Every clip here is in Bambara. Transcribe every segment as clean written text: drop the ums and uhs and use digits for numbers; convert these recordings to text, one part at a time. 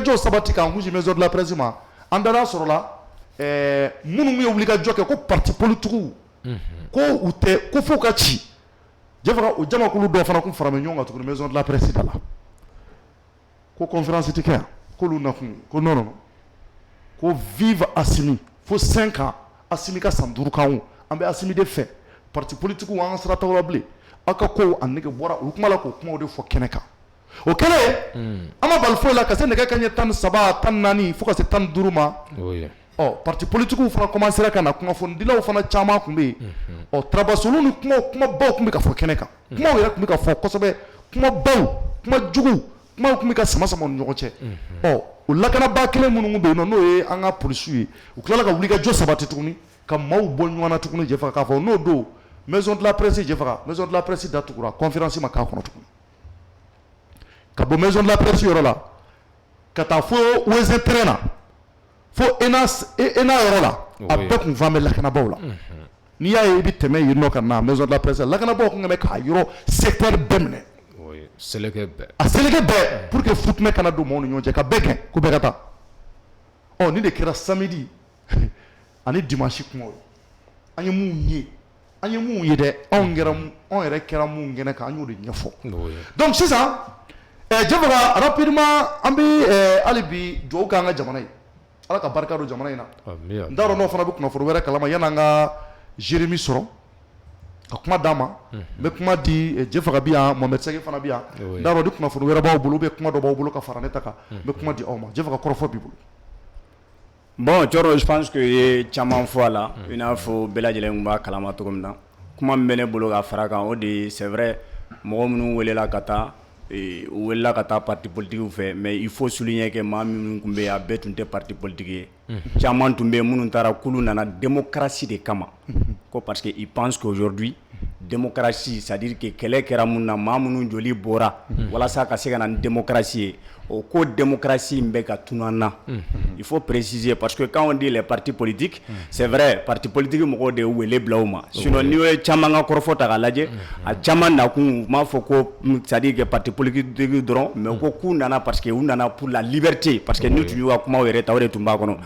wulikajɔ sabati k'an gosi maison de la presse ma an dara sɔrɔ la minnu ye wulikajɔ kɛ ko parti politiques ko u tɛ ko fo ka ci jɛfaga o jamakulu dɔ fana kun farame ɲɔgɔn kan tuguni maison de la presse da la ko conférence tɛ kɛ yan k'olu nakun ko non non ko vive Assimi fo 5 ans Assimi ka san 5 kan an bɛ Assimi de fɛ parti politiques an sira taw la bilen aw ka ko a nege bɔra o kuma la k'o kumaw de fɔ kɛnɛ kan o kɛlen an ma bali foyi la ka se nɛgɛ kaɲɛ 13 14 fo ka se 15 ma parti politiques fana commencera ka na kunnafonidilaw fana caman kun bɛ yen Trabasolu ni kumabaw kun bɛ ka fɔ kɛnɛ kan kumaw yɛrɛ kun bɛ ka fɔ kosɛbɛ kumabaw kuma jugu kumaw kun bɛ ka sama sama ni ɲɔgɔn cɛ o lakanaba kelen minnu bɛ yen n'o ye an ka polisiw ye u tilala ka wulikajɔ sabati tuguni ka maaw bɔ ɲɔgɔn na tuguni jɛfaga k'a fɔ n'o don maison de la presse jɛfaga maison de la presse datugura conférence ma k'a kɔnɔ tuguni ka bɔ maison de la presse yɔrɔ la ka taa fo OSE terrain na fo ENA yɔrɔ la a bɛɛ kun fan bɛ lakanabaw la n'i y'a ye i bɛ tɛmɛ yen nɔ ka na maison de la presse lakanabaw kun kan bɛ k'a yɔrɔ secteur bɛɛ minɛ a seleke bɛɛ pour que futinɛ kana don maaw ni ɲɔgɔn cɛ ka bɛɛ gɛn ko bɛɛ ka taa nin de kɛra samedi ani dimanche kumaw an ye mun ye dɛ anw yɛrɛ kɛra mun kɛnɛ kan an y'o de ɲɛfɔ donc sisan jɛfaga rapidement an bɛ hali bi dugawu k'an ka jamana ye ala ka barika don jamana in na n t'a dɔn n'o fana bɛ kunnafoni wɛrɛ kalama yan'an ka Jérémy sɔrɔ ka kuma d'a ma n bɛ kuma di jɛfaga bi yan Mohamed Sege fana bi yan n t'a dɔn ni kunnafoni wɛrɛ b'aw bolo kuma dɔ b'aw bolo ka fara ne ta kan n bɛ kuma di aw ma jɛfaga kɔrɔfɔ b'i bolo. Bon, je pense que ye caman fɔ a la i n'a fɔ bɛɛ lajɛlen kun b'a kalama cogo min na kuma min bɛ ne bolo ka fara kan o de c'est vrai mɔgɔ minnu welela ka taa u welela ka taa parti politiques fɛ mais il faut souligner que maa minnu kun bɛ yen a bɛɛ tun tɛ parti politique ye caman tun bɛ yen minnu taara k'olu nana démocratie de kama ko parce que ils pensent qu'aujourd'hui démocratie c'est-à-dire que kɛlɛ kɛra mun na maa minnu joli bɔra walasa ka se ka na ni démocratie ye o ko démocratie in bɛ ka tunun na il faut préciser parce que quand on dit les partis politiques c'est vrai parti politique mɔgɔw de wele bila u ma sinon n'i ye caman ka kɔrɔfɔ ta k'a lajɛ a caman nakun u m'a fɔ ko c'est-à-dire que parti politique dɔrɔn mais ko k'u nana parce que u nana pour la liberté parce que ni tun y'u ka kumaw yɛrɛ ta o de tun b'a kɔnɔ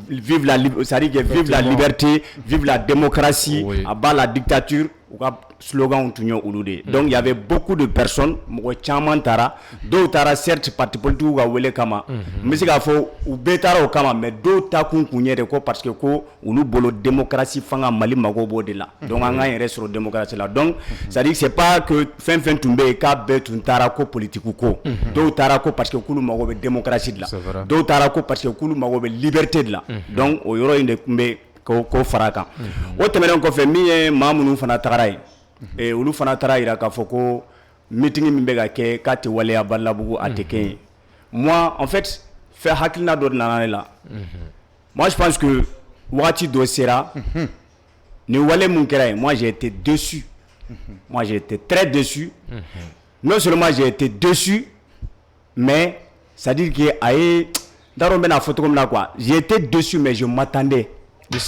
vive la c'est-à-dire que vive la liberté vive la démocratie à bas la dictature u ka slogan tun ye olu de donc il y avait beaucoup de personnes mɔgɔ caman taara dɔw taara certes parti politique ka wele kama n bɛ se k'a fɔ u bɛɛ taara o kama mais dɔw ta kun ye de ko parce que ko olu bolo démocratie fanga Mali mago b'o de la donc an k'an yɛrɛ sɔrɔ démocratie la donc c'est à dire c'est pas que fɛn fɛn tun bɛ yen k'a bɛɛ tun taara ko politique ko dɔw taara ko parce que k'olu mago bɛ démocratie de la dɔw taara ko parce que k'olu mago bɛ liberté de la donc o yɔrɔ in de tun bɛ ko fara kan o tɛmɛnen kɔfɛ min ye maa minnu fana tagara ye olu fana taara yira k'a fɔ ko meeting min bɛ ka kɛ k'a tɛ waleya Balabugu a tɛ kɛ yen moi en fait fɛn hakilina dɔ de nana ne la moi je pense que wagati dɔ sera ni wale mun kɛra yen moi j'ai été déçu moi j'ai été très déçu non seulement j'ai été déçu mais c'est à dire que a ye n t'a dɔn n bɛna fɔ cogo min na quoi j'ai été déçu mais je m'attendais n tun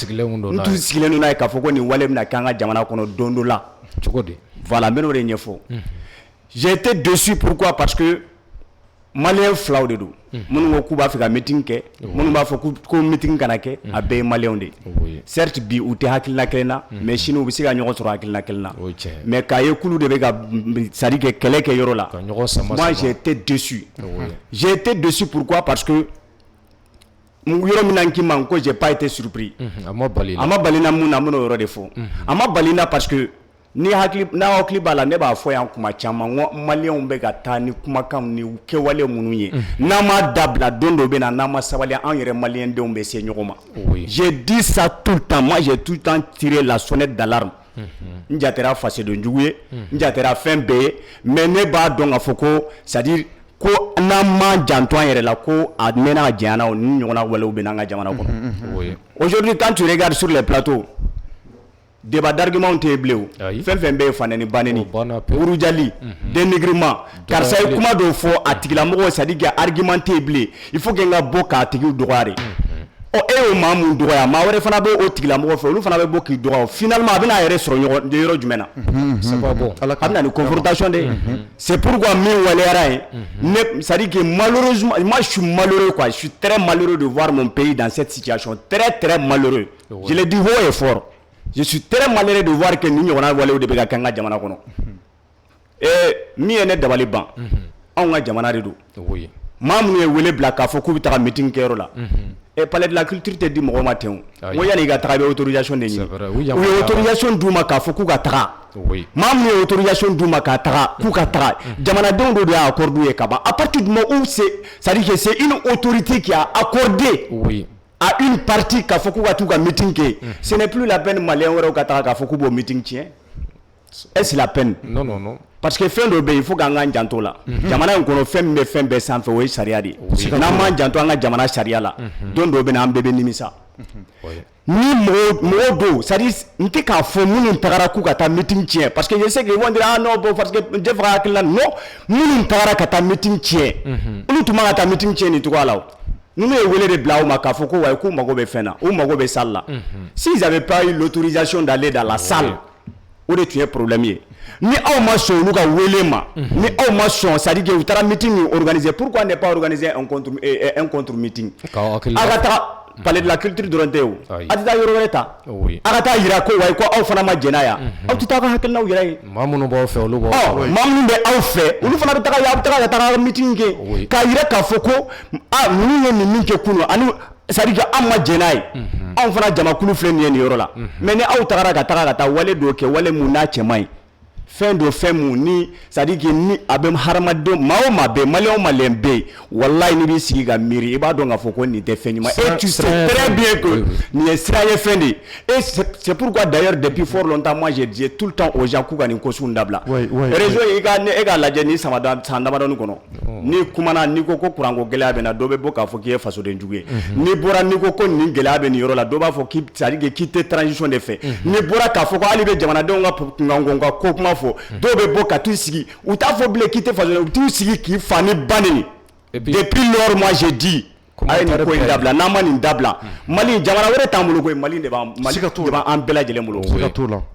sigilen don n'a ye k'a fɔ ko nin wale bɛna kɛ an ka jamana kɔnɔ don dɔ la cogo di voilà n bɛ n'o de ɲɛfɔ j'ai été déçu pourquoi parce que maliyɛn filaw de don minnu ko k'u b'a fɛ ka meeting kɛ minnu b'a fɔ ko meeting kana kɛ a bɛɛ ye maliyɛnw de ye certes bi u tɛ hakilina kelen na mais sini u bɛ se ka ɲɔgɔn sɔrɔ hakilina kelen na mais k'a ye k'olu de bɛ ka c'est à dire que kɛlɛ kɛ yɔrɔ la moi j'ai été déçu pourquoi parce que yɔrɔ min na n k'i ma ko j'ai pas été surpris a ma bali na mun na n bɛn'o yɔrɔ de fɔ a ma bali na parce que n'a hakili b'a la ne b'a fɔ yan kuma caman ko maliyɛnw bɛ ka taa ni kumakan ni kɛwale minnu ye n'an m'a dabila don dɔ bɛ na n'an ma sabali an yɛrɛ maliyɛndenw bɛ se ɲɔgɔn ma j'ai dit ça tout le temps moi j'ai tout le temps tiré la sonnette d'alarme n jatera fasodenjugu ye n jatera fɛn bɛɛ ye mais ne b'a dɔn k'a fɔ ko c'est à dire ko n'an ma janto an yɛrɛ la ko a mɛnna a janyana o ni ɲɔgɔnna walew bɛ n'an ka jamana kɔnɔ aujourd'hui quand tu regardes sur les plateaux débat d'argument tɛ bilen o fɛn fɛn bɛ ye fanɛni banɛni urujali dénigrement karisa ye kuma dɔw fɔ a tigilamɔgɔ c'est à dire que argument tɛ bilen il faut que n ka bɔ k'a tigiw dɔgɔya de e o maa mun dɔgɔya maa wɛrɛ fana bɛ o tigilamɔgɔ fɛ olu fana bɛ bɔ k'i dɔgɔya finalement a bɛna yɛrɛ sɔrɔ yɔrɔ jumɛn na c'est pas bon a bɛna ni confrontation de c'est pourquoi min waliyara ye c'est à dire que malheureusement moi je suis malheureux quoi je suis très malheureux de voir mon pays dans cette situation très malheureux je le dis haut et fort je suis très malheureux de voir que ni ɲɔgɔnna walew de bɛ ka kɛ an ka jamana kɔnɔ min ye ne dabali ban anw ka jamana de don maa minnu ye wele bila k'a fɔ k'u bɛ taga meeting kɛyɔrɔ la palais de la culture tɛ di mɔgɔ ma ten o ko yanni i ka taga i bɛ autorisation de ɲini u ye autorisation d'u ma k'a fɔ k'u ka taga maa minnu ye autorisation d'u ma k'a taga k'u ka taga jamanadenw de y'a accordé ye ka ban à partir du moment où c'est-à-dire que c'est une autorité qui a accordé à une partie k'a fɔ k'u ka t'u ka meeting kɛ ce n'est plus la peine malien wɛrɛw ka taga k'a fɔ k'u b'o meeting tiɲɛ est-ce la peine non parce que fɛn dɔ bɛ yen il faut k'an k'an janto la jamana in kɔnɔ fɛn min bɛ fɛn bɛɛ sanfɛ o ye sariya de ye n'an m'an janto an ka jamana sariya la don dɔ bɛ na an bɛɛ bɛ nimisa ni mɔgɔw don c'est à dire n tɛ k'a fɔ minnu tagara k'u ka taa meeting tiɲɛ parce que je sais que ils vont dire ah non bon parce que n tɛ fɛ ka hakilina non minnu tagara ka taa meeting tiɲɛ olu tun man ka taa meeting tiɲɛ nin cogoya la o ninnu ye wele de bila aw ma k'a fɔ ko wayi k'u mago bɛ fɛn na u mago bɛ salle la s'ils avaient pas eu l'autorisation d'aller dans la salle o de tun ye problème ye ni aw ma sɔn olu ka wele ma ni aw ma sɔn c'est à dire que u taara meeting min organiser pourquoi ne pas organiser un contre meeting a ka taga palais de la culture dɔrɔn tɛ o a tɛ taa yɔrɔ wɛrɛ ta a ka taa yira ko wayi ko aw fana ma jɛn n'a ye aw tɛ taa aw ka hakilinaw yira ye maa minnu b'aw fɛ olu b'aw fɛ maa minnu bɛ aw fɛ olu fana bɛ taga aw bɛ taga ka taga meeting kɛ k'a yira k'a fɔ ko ninnu ye nin min kɛ kunun ani c'est à dire que an ma jɛn n'a ye anw fana jamakulu filɛ nin ye nin yɔrɔ la mais ni aw tagara ka taa wale dɔ kɛ wale mun n'a cɛ man ɲi fɛn dɔ fɛn mun ni c'est à dire que ni a bɛ hadamadenw maa o maa bɛ maliyɛn o maliyɛn bɛ yen walayi n'i b'i sigi ka miiri i b'a dɔn k'a fɔ ko nin tɛ fɛn ɲuman et tu sais très bien que nin ye sira ye fɛn de ye et c'est pourquoi d'ailleurs depuis fort longtemps moi je disais tout le temps aux gens k'u ka nin ko sugu dabila réseau ye e k'a lajɛ ni san damadɔni kɔnɔ ni kumana n'i ko ko kuranko gɛlɛya bɛ na dɔ bɛ bɔ k'a fɔ k'i ye fasodenjugu ye n'i bɔra n'i ko nin gɛlɛya bɛ nin yɔrɔ la dɔ b'a fɔ c'est à dire que k'i tɛ transition de fɛ n'i bɔra k'a fɔ ko hali bɛ jamanadenw ka kunkanko ka ko kuma fɔ dɔw bɛ bɔ ka t'u sigi u t'a fɔ bilen k'i tɛ fasoden u t'u sigi k'i fa ni ba ni depuis lors moi j'ai dit a ye nin ko in dabila n'an ma nin dabila Mali jamana wɛrɛ t'an bolo koyi Mali de b'an bɛɛ lajɛlen bolo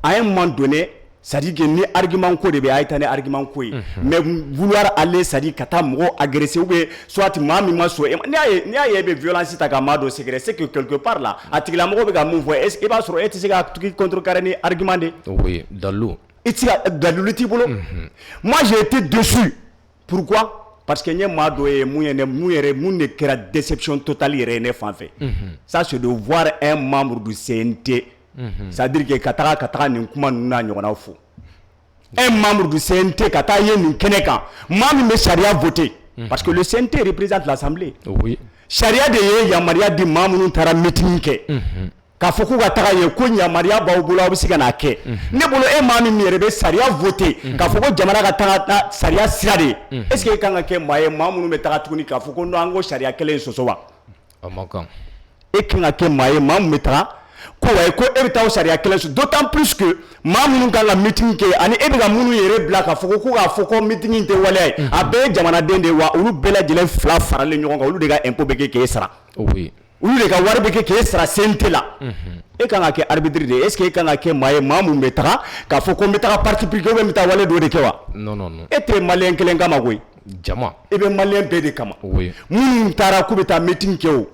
à un moment donné c'est à dire que ni argument ko de bɛ a ye taa ni argument ko ye mais vouloir aller c'est à dire ka taa mɔgɔw agresser ou bien soit maa min ma sɔn n'i y'a ye e bɛ violence ta ka maa dɔ sɛgɛrɛ c'est que quelque part là a tigilamɔgɔ bɛ ka mun fɔ est-ce que i b'a sɔrɔ e tɛ se ka contrecarrer ni argument de oui dalu i tɛ se ka dalilu t'i bolo moi j'ai été déçu pourquoi parce que n ye maa dɔ ye mun de kɛra déception totale yɛrɛ ye ne fan fɛ ça c'est de voir un membre du CNT c'est-à-dire que ka taga nin kuma ninnu n'a ɲɔgɔnnaw fɔ un membre du CNT ka taa ye nin kɛnɛ kan maa min bɛ sariya voter parce que le CNT représente l'Assemblée sariya de ye yamaruya di maa minnu taara meeting kɛ k'a fɔ k'u ka taga ye ko yamaruya b'aw bolo aw bɛ se ka n'a kɛ ne bolo e maa min yɛrɛ bɛ sariya voter k'a fɔ ko jamana ka taga sariya sira de ye est-ce que e kan ka kɛ maa ye maa minnu bɛ taga tuguni k'a fɔ ko non an ko sariya kelen in sɔsɔ wa e kan ka kɛ maa ye maa min bɛ taga ko wayi ko e bɛ taa o sariya kelen sɔsɔ d'autant plus que maa minnu kan ka meeting kɛ ani e bɛ ka minnu yɛrɛ bila k'a fɔ ko k'a fɔ ko meeting in tɛ waleya ye a bɛɛ ye jamanaden de ye wa olu bɛɛ lajɛlen fila faralen ɲɔgɔn kan olu de ka impôt bɛ kɛ k'e sara olu de ka wari bɛ kɛ k'e sara CNT la e kan ka kɛ arbitre de ye est-ce que e kan ka kɛ maa ye maa mun bɛ taga k'a fɔ ko n bɛ taga parti politique ou bien n bɛ taa wale dɔ de kɛ wa e tɛ maliyɛn kelen kama koyi jama e bɛ maliyɛn bɛɛ de kama minnu taara k'u bɛ taa meeting kɛ o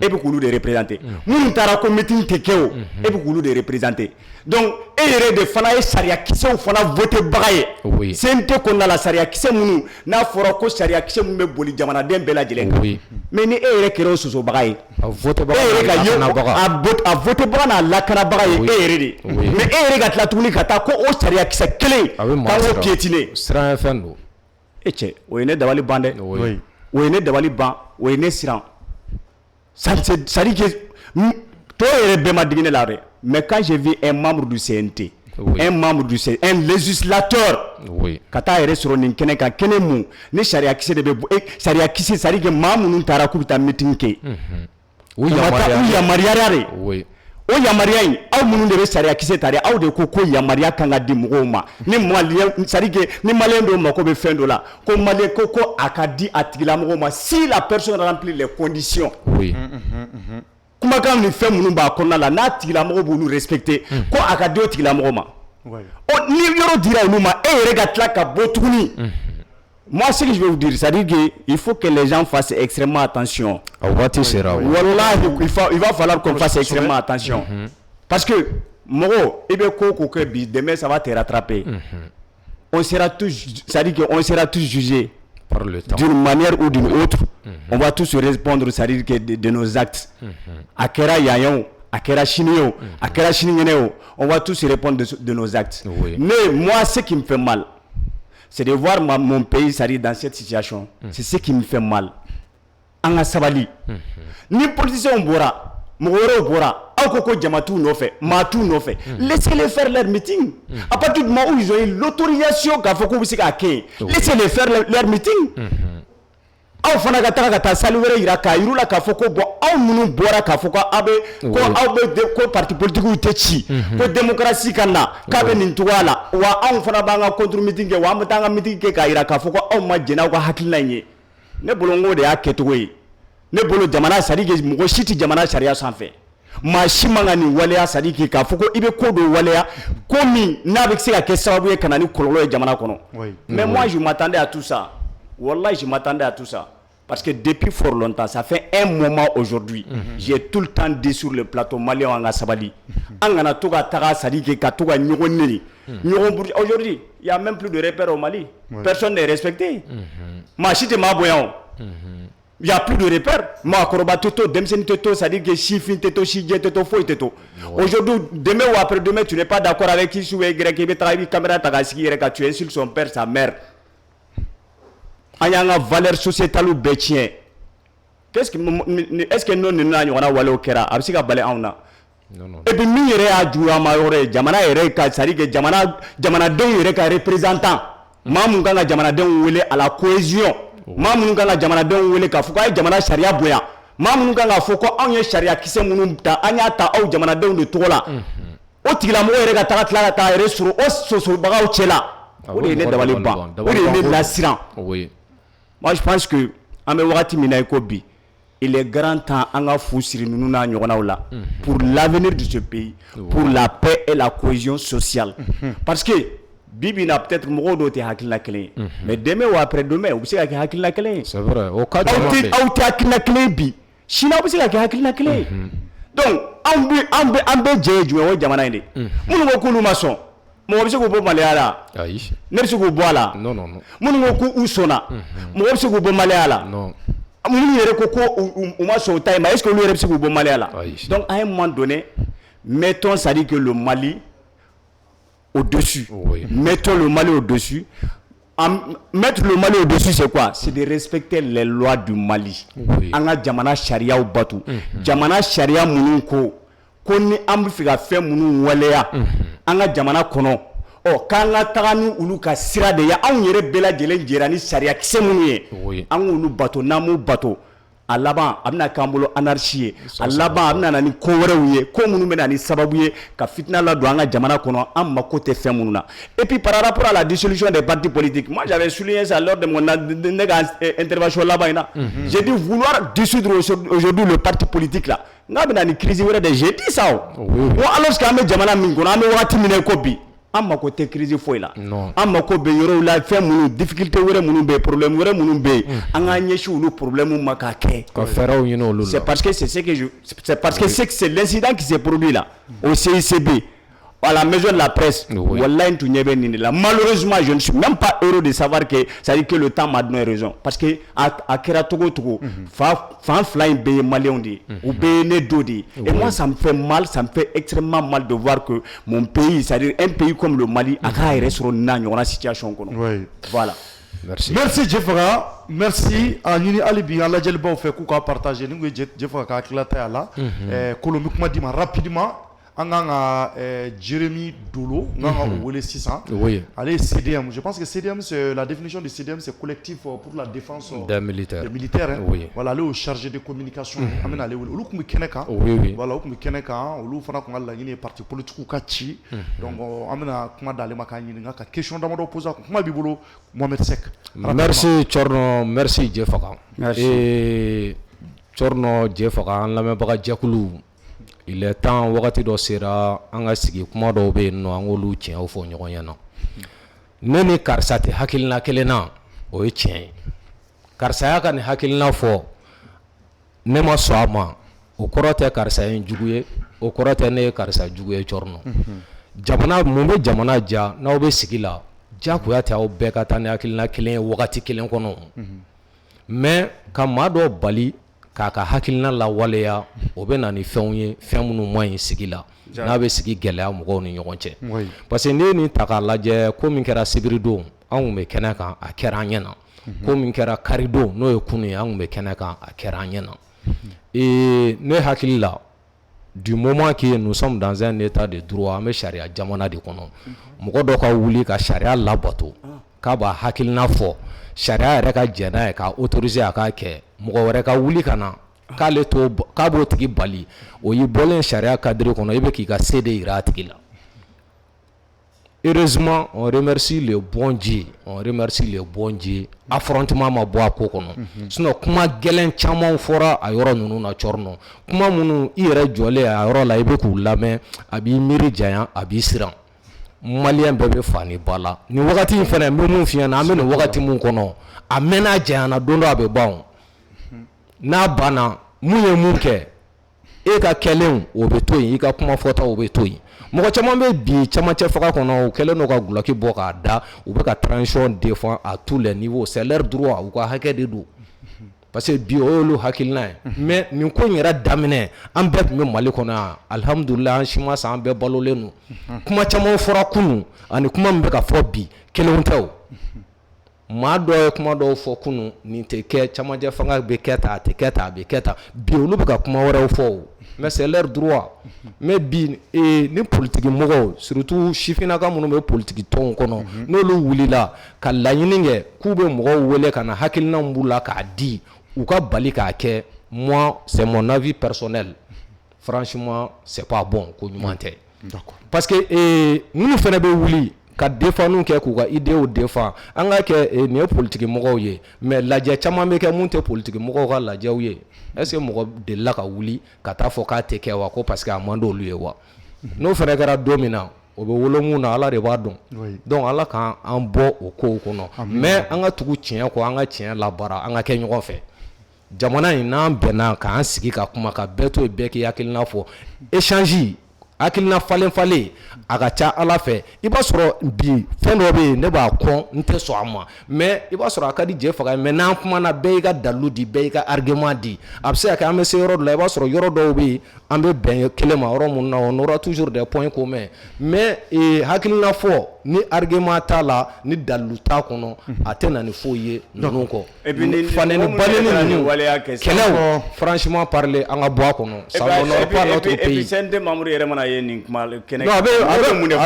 e bɛ k'olu de représenter minnu taara ko meeting tɛ kɛ o e bɛ k'olu de représenter donc e yɛrɛ de fana ye sariya kisɛw fana voter baga ye CNT kɔnɔna la sariya kisɛ minnu n'a fɔra ko sariya kisɛ minnu bɛ boli jamanaden bɛɛ lajɛlen kan mais ni e yɛrɛ kɛra o sosobaga ye e yɛrɛ ka ye a voter baga n'a lakanabaga ye e yɛrɛ de mais e yɛrɛ ka tila tuguni ka taa ko o sariya kisɛ kelen k'an k'o piétiner siran fɛn don e cɛ o ye ne dabali ban dɛ o ye ne dabali ban o ye ne siran c'est-à-dire que tɔw yɛrɛ bɛɛ ma digi ne la dɛ mais quand j'ai vu un membre du CNT un membre du CNT un législateur ka taa yɛrɛ sɔrɔ nin kɛnɛ kan kɛnɛ mun ni sariya kisɛ de bɛ sariya kisɛ c'est-à-dire que maa minnu taara k'u bɛ taa meeting kɛ u yamaruyara de o yamaruya in aw minnu de bɛ sariya kisɛ ta dɛ aw de ko yamaruya kan ka di mɔgɔw ma ni maliyɛn c'est-à-dire que ni maliyɛn dɔw mako bɛ fɛn dɔ la ko maliyɛn ko a ka di a tigilamɔgɔw ma si la personne remplit les conditions kumakan ni fɛn minnu b'a kɔnɔna la n'a tigilamɔgɔ b'olu respecter ko a ka di o tigilamɔgɔ ma ni yɔrɔ dira olu ma e yɛrɛ ka tila ka bɔ tuguni moi ce que je vais vous dire c'est à dire que il faut que les gens fassent extrêmement attention waati sera wallahi il va falloir qu'on fasse extrêmement attention parce que mɔgɔ i bɛ ko kɛ bi demain ça va te rattraper on sera tous c'est-à-dire que on sera tous jugés par le temps d'une manière ou d'une autre on va tous répondre c'est-à-dire que de nos actes a kɛra yan o a kɛra sini o a kɛra sinikɛnɛ o on va tous répondre de nos actes mais moi ce qui me fait mal c'est de voir mon pays c'est-à-dire dans cette situation c'est ce qui me fait mal an ka sabali ni politiciens bɔra mɔgɔ wɛrɛw bɔra aw ko ko jama t'u nɔfɛ maa t'u nɔfɛ laissez-les faire leur meeting à partir du moment où ils ont eu l'autorisation k'a fɔ k'u bɛ se k'a kɛ laissez-les faire leur meeting aw fana ka taga ka taa sali wɛrɛ yira k'a yir'u la k'a fɔ ko bon aw minnu bɔra k'a fɔ ko aw bɛ ko parti politiques tɛ ci ko démocratie ka na k'a bɛ nin cogoya la wa anw fana b'an ka contre meeting kɛ wa an bɛ taa an ka meeting kɛ k'a yira k'a fɔ ko aw ma jɛn n'aw ka hakilina in ye ne bolo n ko de y'a kɛcogo ye ne bolo jamana c'est à dire que mɔgɔ si tɛ jamana sariya sanfɛ maa si man ka nin waleya c'est à dire que k'a fɔ ko i bɛ ko dɔ waleya ko min n'a bɛ se ka kɛ sababu ye ka na ni kɔlɔlɔ ye jamana kɔnɔ mais moi je m'attendais à tout ça wallahi je m'attendais à tout ça parce que depuis fort longtemps ça fait un moment aujourd'hui j'ai tout le temps dit sur le plateau malien an ka sabali an kana to ka taga c'est à dire que ka to ka ɲɔgɔn neni ɲɔgɔn aujourd'hui il y a même plus de repères au Mali personne n'est respecté maa si tɛ maa bonya o il y a plus de repères maakɔrɔba tɛ to denmisɛnnin tɛ to c'est à dire que sifin tɛ to sijɛ tɛ to foyi tɛ to aujourd'hui demain ou après demain tu n'es pas d'accord avec qui ou y i bɛ taga i bɛ caméra ta k'a sigi i yɛrɛ ka tu insultes son père sa mère an y'an ka valeur sociétale bɛɛ tiɲɛ est-ce que n'o ninnu n'a ɲɔgɔnna walew kɛra a bɛ se ka bali anw na et puis min yɛrɛ y'a juguyama yɔrɔ ye jamana yɛrɛ ka c'est à dire que jamanadenw yɛrɛ ka représentant maa mun kan ka jamanadenw wele à la cohésion maa minnu kan ka jamanadenw wele k'a fɔ ko a ye jamana sariya bonya maa minnu kan k'a fɔ ko anw ye sariya kisɛ minnu ta an y'a ta aw jamanadenw de tɔgɔ la o tigilamɔgɔ yɛrɛ ka taga tila ka taa yɛrɛ sɔrɔ o sosobagaw cɛla o de ye ne dabali ban o de ye ne lasiran moi je pense que an bɛ wagati min na i ko bi il est grand temps an ka fu siri ninnu n'a ɲɔgɔnnaw la pour l'avenir de ce pays pour la paix et la cohésion sociale parce que bibi na peut-être mɔgɔw dɔw tɛ hakilina kelen ye mais demain ou après demain u bɛ se ka kɛ hakilina kelen ye c'est vrai o ka aw tɛ hakilina kelen ye bi sini aw bɛ se ka kɛ hakilina kelen ye donc an bɛ jɛ ye jumɛn o jamana in de minnu ko k'olu ma sɔn mɔgɔ bɛ se k'u bɔ maloya la ayi ne bɛ se k'u bɔ a la minnu ko k'u sɔnna mɔgɔ bɛ se k'u bɔ maloya la minnu yɛrɛ ko u ma sɔn u ta ye ma est-ce que olu yɛrɛ bɛ se k'u bɔ maloya la donc à un moment donné mettons c'est à dire que le Mali au-dessus. Mettons le Mali au-dessus. Mettre le Mali au-dessus, c'est quoi? C'est de respecter les lois du Mali. Anga jamana sharia ou batu. Jamana sharia munu ko. Koni ambi figa fe munu waleya. Anga jamana kono. Oh, kanga taganu ulu ka sira de ya. Anw yere bela jelen jerani sharia kise munu ye. Anw ulu bato namu bato. A laban a bɛna k'an bolo anarchie ye a laban a bɛna na ni ko wɛrɛw ye ko minnu bɛna ni sababu ye ka fitina ladon an ka jamana kɔnɔ an mako tɛ fɛn minnu na et puis par rapport à la dissolution des partis politiques moi j'avais souligné ça lors de mon intervention laban in na j'ai dit vouloir dissoudre aujourd'hui le parti politique là n'a bɛna ni crise wɛrɛ de j'ai dit ça o alors que an bɛ jamana min kɔnɔ an bɛ wagati min na ko bi an mako tɛ crise foyi la an mako bɛ yɔrɔw la fɛn minnu difficulté wɛrɛ minnu bɛ yen problème wɛrɛ minnu bɛ yen an k'an ɲɛsin olu problème ma k'a kɛ ka fɛɛrɛw ɲini olu la c'est parce que c'est l'incident qui s'est produit là au CICB à la maison de la presse wallahi tu ɲɛ bɛ nin de la malheureusement je ne suis même pas heureux de savoir que ça dit que le temps m'a donné raison parce que a kɛra cogo o cogo fan fila in bɛɛ ye maliyɛnw de ye u bɛɛ ye ne do de ye et moi ça me fait mal ça me fait extrêmement mal de voir que mon pays c'est-à-dire un pays comme le Mali a k'a yɛrɛ sɔrɔ nin n'a ɲɔgɔnna situation kɔnɔ voilà merci Jefaga merci a ɲini hali bi an lajɛlibaw fɛ k'u ka partager ni kun ye Jefaga ka hakilila ta y'a la Kolon bɛ kuma di ma rapidement an kan ka Jérémy Dolo n kan ka o wele sisan ale ye CDM je pense que CDM c'est la définition de CDM c'est collectif pour la défense des militaires voilà ale y'o chargé de communication an bɛna ale wele olu tun bɛ kɛnɛ kan voilà olu tun bɛ kɛnɛ kan olu fana tun ka laɲini ye parti politique ka ci donc an bɛna kuma d'ale ma k'a ɲininka ka question damadɔ poser a kun kuma b'i bolo Mohamed Seck merci Thierno merci Jefaga Cɔrɔnɔ je faga an lamɛnbaga jɛkulu il est temps wagati dɔ sera an ka sigi kuma dɔw bɛ yen nɔ an k'olu tiɲɛw fɔ ɲɔgɔn ɲɛna ne ni karisa tɛ hakilina kelen na o ye tiɲɛ ye karisa y'a ka nin hakilina fɔ ne ma sɔn a ma o kɔrɔ tɛ karisa ye jugu ye o kɔrɔ tɛ ne ye karisa jugu ye Cɔrɔnɔ jamana mun bɛ jamana ja n'aw bɛ sigi la jagoya tɛ aw bɛɛ ka taa ni hakilina kelen ye wagati kelen kɔnɔ mais ka maa dɔ bali k'a ka hakilina lawaleya o bɛ na ni fɛnw ye fɛn minnu ma ɲi sigi la n'a bɛ sigi gɛlɛya mɔgɔw ni ɲɔgɔn cɛ parce que n'i ye nin ta k'a lajɛ ko min kɛra sibiridon an tun bɛ kɛnɛ kan a kɛra an ɲɛna ko min kɛra karidon n'o ye kunu ye an tun bɛ kɛnɛ kan a kɛra an ɲɛna ne hakili la du moment que nous sommes dans un état de droit an bɛ sariya jamana de kɔnɔ mɔgɔ dɔ ka wuli ka sariya labato k'a b'a hakilina fɔ sariya yɛrɛ ka jɛn n'a ye k'a autoriser a k'a kɛ mɔgɔ wɛrɛ ka wuli ka na k'a b'o tigi bali o y'i bɔlen sariya cadre kɔnɔ i bɛ k'i ka se de yira a tigi la heureusement on remercie le bon Dieu affrontement ma bɔ a ko kɔnɔ sinon kuma gɛlɛn caman fɔra a yɔrɔ ninnu na Cɔrɔnɔ kuma minnu i yɛrɛ jɔlen a yɔrɔ la i bɛ k'u lamɛn a b'i miiri janya a b'i siran maliyɛn bɛɛ bɛ fa ni ba la nin wagati in fana n bɛ mun f'i ɲɛna an bɛ nin wagati mun kɔnɔ a mɛnna janyana don dɔ a bɛ ban n'a banna mun ye mun kɛ e ka kɛlenw o bɛ to yen i ka kuma fɔtaw o bɛ to yen mɔgɔ caman bɛ bi camancɛ faga kɔnɔ u kɛlen don ka gulaki bɔ k'a da u bɛ ka transition défend à tous les niveaux c'est leur droit u ka hakɛ de don parce que bi o y'olu hakilina ye mais nin ko in yɛrɛ daminɛ an bɛɛ tun bɛ Mali kɔnɔ yan alhamdulillah an si ma sa an bɛɛ balolen don kuma caman fɔra kunun ani kuma min bɛ ka fɔ bi kelenw tɛ o maa dɔ ye kuma dɔw fɔ kunun nin tɛ kɛ camancɛ fanga bɛ kɛ tan a tɛ kɛ tan a bɛ kɛ tan bi olu bɛ ka kuma wɛrɛw fɔ o mais c'est leur droit mais bi ni politiki mɔgɔw surtout sifinnaka minnu bɛ politiki tɔnw kɔnɔ n'olu wulila ka laɲini kɛ k'u bɛ mɔgɔw wele ka na hakilina b'u la k'a di u ka bali k'a kɛ moi c'est mon avis personnel franchement c'est pas bon ko ɲuman tɛ parce que minnu fana bɛ wuli ka défendu kɛ k'u ka idéw défend an ka kɛ nin ye politiki mɔgɔw ye mais lajɛ caman bɛ kɛ mun tɛ politiki mɔgɔw ka lajɛw ye est-ce que mɔgɔ delila ka wuli ka taa fɔ k'a tɛ kɛ wa ko parce que a man d'olu ye wa n'o fana kɛra don min na o bɛ wolo mun na Ala de b'a dɔn donc Ala k'an bɔ o kow kɔnɔ mais an ka tugu tiɲɛ kɔ an ka tiɲɛ labaara an ka kɛ ɲɔgɔn fɛ jamana in n'an bɛnna k'an sigi ka kuma ka bɛɛ to yen bɛɛ k'i hakilina fɔ échange hakilina falen a ka ca Ala fɛ i b'a sɔrɔ bi fɛn dɔ bɛ yen ne b'a kɔn n tɛ sɔn a ma mais i b'a sɔrɔ a ka di je faga mais n'an kumana bɛɛ y'i ka dalilu di bɛɛ y'i ka argument di a bɛ se ka kɛ an bɛ se yɔrɔ dɔ la i b'a sɔrɔ yɔrɔ dɔw bɛ yen an bɛ bɛn kelen ma yɔrɔ mun na on aura toujours des points communs mais hakilina fɔ ni argument t'a la ni dalilu t'a kɔnɔ a tɛ na ni foyi ye ninnu kɔ fanɛni baleni ninnu kɛlɛw franchement parler an ka bɔ a kɔnɔ ça n'honore pas notre pays CNT membre yɛrɛ mana ye nin kuma kɛnɛ a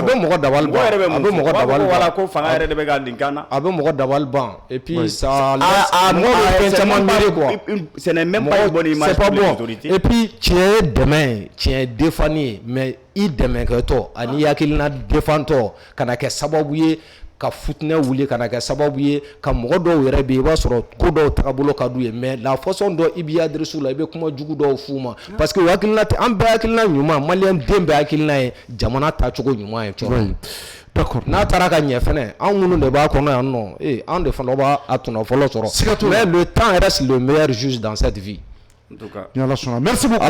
bɛ mɔgɔ dabali ban a bɛ mɔgɔ dabali ban ko fanga yɛrɛ de bɛ ka nin kan na a bɛ mɔgɔ dabali ban et puis ça mɔgɔ bɛ fɛn caman miiri quoi ce n'est même pas une bonne image pour les autorités et puis tiɲɛ ye dɛmɛ ye tiɲɛ ye défendu ye mais i dɛmɛkɛtɔ ani hakilina défendtɔ kana kɛ sababu ye ka futinɛ wuli kana kɛ sababu ye ka mɔgɔ dɔw yɛrɛ bɛ i b'a sɔrɔ ko dɔw tagabolo ka d'u ye mais la façon dɔ i b'i adresse la i bɛ kuma jugu dɔw f'u ma parce que o hakilina tɛ an bɛɛ hakilina ɲuman maliyɛn den bɛɛ hakilina ye jamana taacogo ɲuman ye Cɔrɔnɔ d'accord n'a taara ka ɲɛ fɛnɛ an minnu de b'a kɔnɔ yan nɔ an de fana b'a tɔnɔ fɔlɔ sɔrɔ mais le temps reste le meilleur juge dans cette vie. En tout cas, merci beaucoup.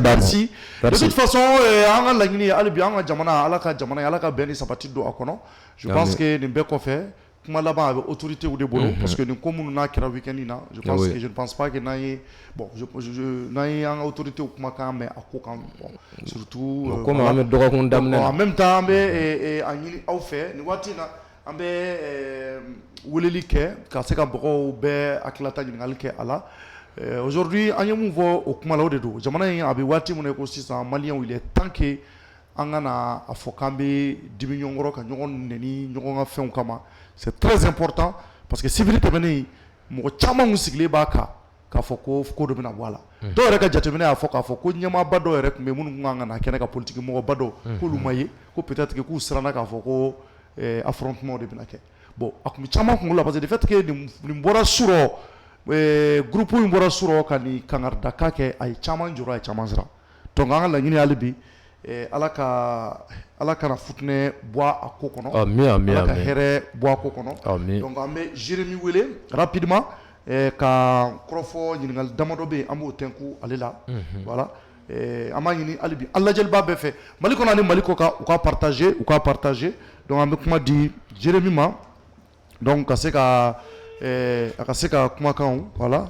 Merci. De toute façon, an ka laɲini hali bi an ka jamana Ala ka jamana Ala ka bɛn ni sabati don a kɔnɔ. Je pense que nin bɛɛ kɔfɛ kuma laban a bɛ autorité de bolo parce que nin ko minnu n'a kɛra week-end in na je ne pense pas que n'an ye an ka autorité kumakan mɛn a ko kan bon surtout comme an bɛ dɔgɔkun daminɛ en même temps an bɛ a ɲini aw fɛ nin waati in na an bɛ weleli kɛ ka se ka mɔgɔw bɛɛ hakilata ɲininkali kɛ a la. Aujourd'hui an ye mun fɔ o kuma la o de don jamana in a bɛ waati min na ko sisan maliyɛnw il est temps que an ka na a fɔ k'an bɛ dimi ɲɔgɔn kɔrɔ ka ɲɔgɔn nɛni ɲɔgɔn ka fɛnw kama c'est très important parce que civil tɛmɛnen mɔgɔ caman kun sigilen b'a kan k'a fɔ ko dɔ bɛna bɔ a la dɔw yɛrɛ ka jateminɛ y'a fɔ k'a fɔ ko ɲɛmaaba dɔw yɛrɛ tun bɛ minnu kun kan ka na kɛnɛ ka politiki mɔgɔba dɔw k'olu ma ye ko peut-être que k'u siranna k'a fɔ ko affrontement de bɛna kɛ bon a kun caman kunkolo la parce que de fait que nin bɔra surɔ groupe in bɔra sɔrɔ ka ni kangarida ka kɛ a ye caman jɔrɔ a ye caman sira donc an ka laɲini hali bi ala kana futinɛ bɔ a ko kɔnɔ ala ka hɛrɛ bɔ a ko kɔnɔ donc an bɛ Jérémy wele rapidement ka kɔrɔfɔ ɲininkali damadɔ bɛ yen an b'o tɛnku ale la voilà an b'a ɲini hali bi an lajɛliba bɛɛ fɛ Mali kɔnɔ ani Mali kɔ kan u ka partager donc an bɛ kuma di Jérémy ma donc ka se ka a ka se ka kumakanw voilà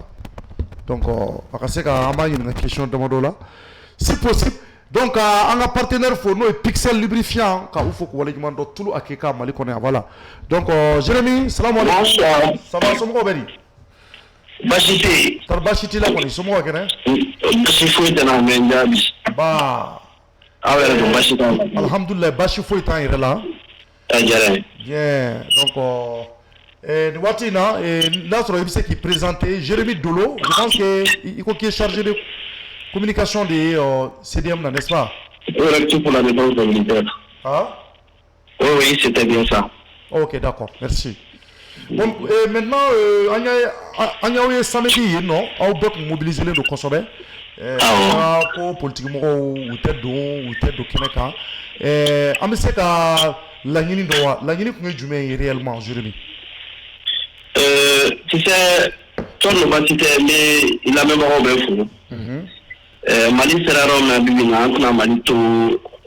donc a ka se ka an b'a ɲininka question damadɔ la si possible donc an ka partenaire fo n'o ye Pixel Lubrifiant ka u fo k'u waleɲuman dɔn tulu a kɛ ka Mali kɔnɔ yan voilà donc Jérémy salamu aleykum ça va somɔgɔw bɛ di Baasi tɛ yen. Tari baasi t'i la kɔni somɔgɔw kɛnɛ. Baasi foyi tɛ na mɛ n jaabi. Ba. Aw yɛrɛ don baasi t'an na. Alhamdulilayi baasi foyi t'an yɛrɛ la. A diyara n ye. Bien donc nin waati in na n'a sɔrɔ i bɛ se k'i présenter Jérémy Dolo je pense que i ko k'i est chargé de communication de CDM na n'est-ce pas? Oui, tout pour la défense des militaires. Ah? Oui, c'était bien ça. Ok, d'accord, merci. Bon, maintenant, an y'aw ye samedi yen nɔ aw bɛɛ kun mobiliselen don kosɛbɛ ko politique mɔgɔw u tɛ don kɛnɛ kan an bɛ se ka laɲini dɔ wa laɲini kun ye jumɛn ye réellement Jérémy? Tu sais, toi le bâti tɛ n bɛ lamɛnbagaw bɛɛ fo Mali sera yɔrɔ min na bi bi in na an tɛna Mali to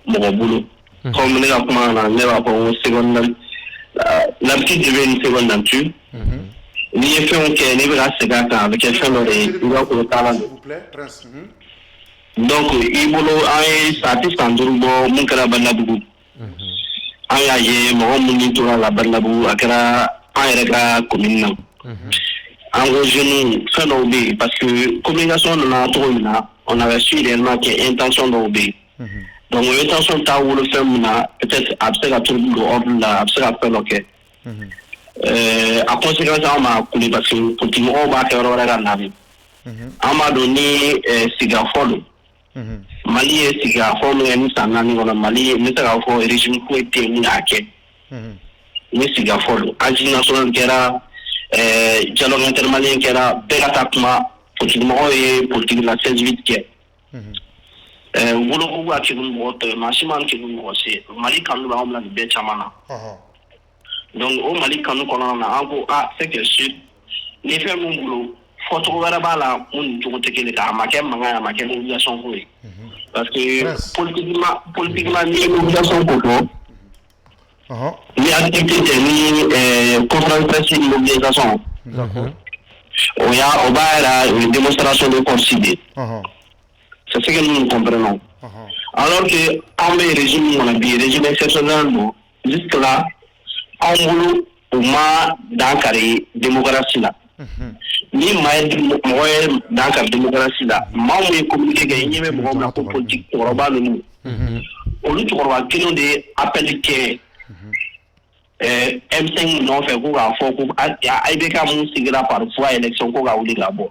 mɔgɔ bolo comme ne ka kuma na ne b'a fɔ ko seconde l'habitude devient une seconde nature. N'i ye fɛnw kɛ n'i bɛ ka segin a kan a bɛ kɛ fɛn dɔ de ye i b'a k'o t'a la donc i bolo an ye a tɛ san 5 bɔ mun kɛra Badabugu an y'a ye mɔgɔ minnu tora la Badabugu a kɛra an yɛrɛ ka commune na an ko jeunes fɛn dɔw bɛ yen parce que communication nana cogo min na on avait su réellement que intention dɔw bɛ yen donc intention t'a wolo fɛn min na peut-être a bɛ se ka turu don ordre la a bɛ se ka fɛn dɔ kɛ a conséquence an ma kule parce que politique mɔgɔw b'a kɛ yɔrɔ wɛrɛ ka nari an b'a dɔn ni sigikafɔ don Mali ye sigikafɔ min kɛ ni san 4 kɔnɔ Mali n bɛ se k'a fɔ régime foyi tɛ yen min y'a kɛ ni sigikafɔ don agence nationale kɛra dialogue intermalien kɛra bɛɛ ka taa kuma politique mɔgɔw ye politique la 16-8 kɛ wolobugu ka kɛ mɔgɔ tɔ ye maa si ma kɛ mɔgɔ se Mali kanu b'anw bila nin bɛɛ caman na donc o Mali kanu kɔnɔna na an ko c'est que sûr ni fɛn mun bolo fɔcogo wɛrɛ b'a la mun ni cogo tɛ kelen a ma kɛ mankan a ma kɛ mobilisation ko ye parce que politiquement n'i ye mobilisation ko fɔ ni activité tɛ ni conférence presse ni mobilisation o b'a yɛrɛ une démonstration de corps ciblé c'est ce que nous comprenons alors que an bɛ régime min kɔnɔ bi régime exceptionnel don jusque là an bolo u ma dankari démocratie la ni maa ye mɔgɔ ye dankari démocratie la maa mun ye communiqué kɛ i ɲɛ bɛ mɔgɔ min na ko politique cɛkɔrɔba ninnu olu cɛkɔrɔba kelenw de ye appel kɛ M5 nɔfɛ ko k'a fɔ ko AIBK mun sigira par voie élection ko ka wuli ka bɔ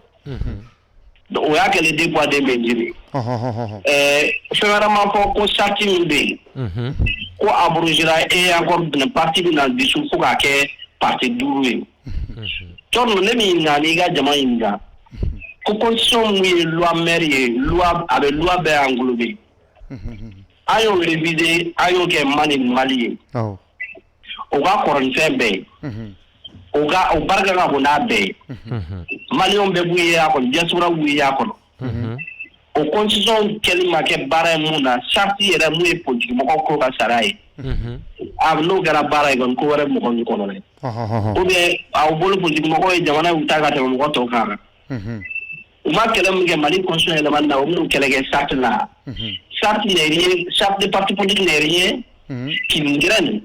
donc o y'a kɛlen deux poids deux mesures fɛn wɛrɛ ma fɔ ko charte min bɛ yen ko abrogera et encore parti bɛ na dissous fo k'a kɛ parti 5 ye tɔn ne min ɲininka n'i ka jama ɲininka ko constitution mun ye loi mɛri ye loi a bɛ loi bɛɛ englober an y'o réviser an y'o kɛ Mali ye o ka kɔrɔ ni fɛn bɛɛ ye o barika ka bon n'a bɛɛ ye maliyɛnw bɛɛ b'u ye a kɔnɔ diaspora b'u ye a kɔnɔ o constitution kɛli ma kɛ baara ye mun na charte yɛrɛ mun ye politique mɔgɔw ko ka sariya ye n'o kɛra baara ye kɔni ko wɛrɛ mɔgɔ min kɔnɔ dɛ ou bien aw bolo politique mɔgɔw ye jamana y'u ta ka tɛmɛ mɔgɔ tɔw kan u ma kɛlɛ min kɛ Mali constitution yɛlɛmani na o bɛn'u kɛlɛ kɛ charte la charte n'est rien charte de parti politique n'est rien qui me graine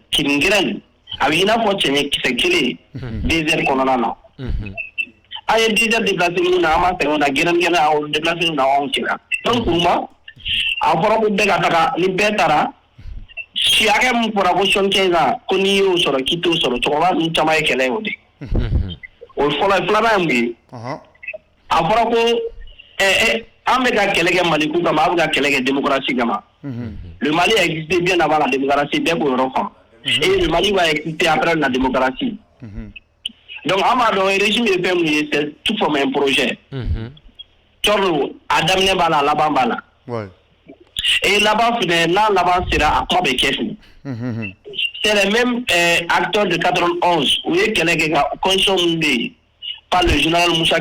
a bɛ i n'a fɔ cɛɲɛ kisɛ kelen désert kɔnɔna na an ye désert déplacé minnu na an ma sɛgɛn o na gɛrɛngɛrɛn a déplacé minnu na anw cɛla donc pour moi a fɔra ko bɛɛ ka taga ni bɛɛ taara si hakɛ min fɔra ko 75 ans ko n'i y'o sɔrɔ k'i t'o sɔrɔ cɛkɔrɔba ninnu caman ye kɛlɛ ye o de o fɔlɔ ye filanan ye mun ye a fɔra ko an bɛ ka kɛlɛ kɛ Mali ko kama an bɛ ka kɛlɛ kɛ démocratie kama le Mali a existé bien avant la démocratie bɛɛ k'o yɔrɔ faamu et le Mali va exister après la démocratie Donc, le régime de c'est tout comme un projet. Tchorlo, Adam Nebala, là-bas, bala. Et là-bas, là-bas, sera à quoi de caisse. C'est le même acteur de 91, où il y a quelqu'un qui consommé par le général Moussa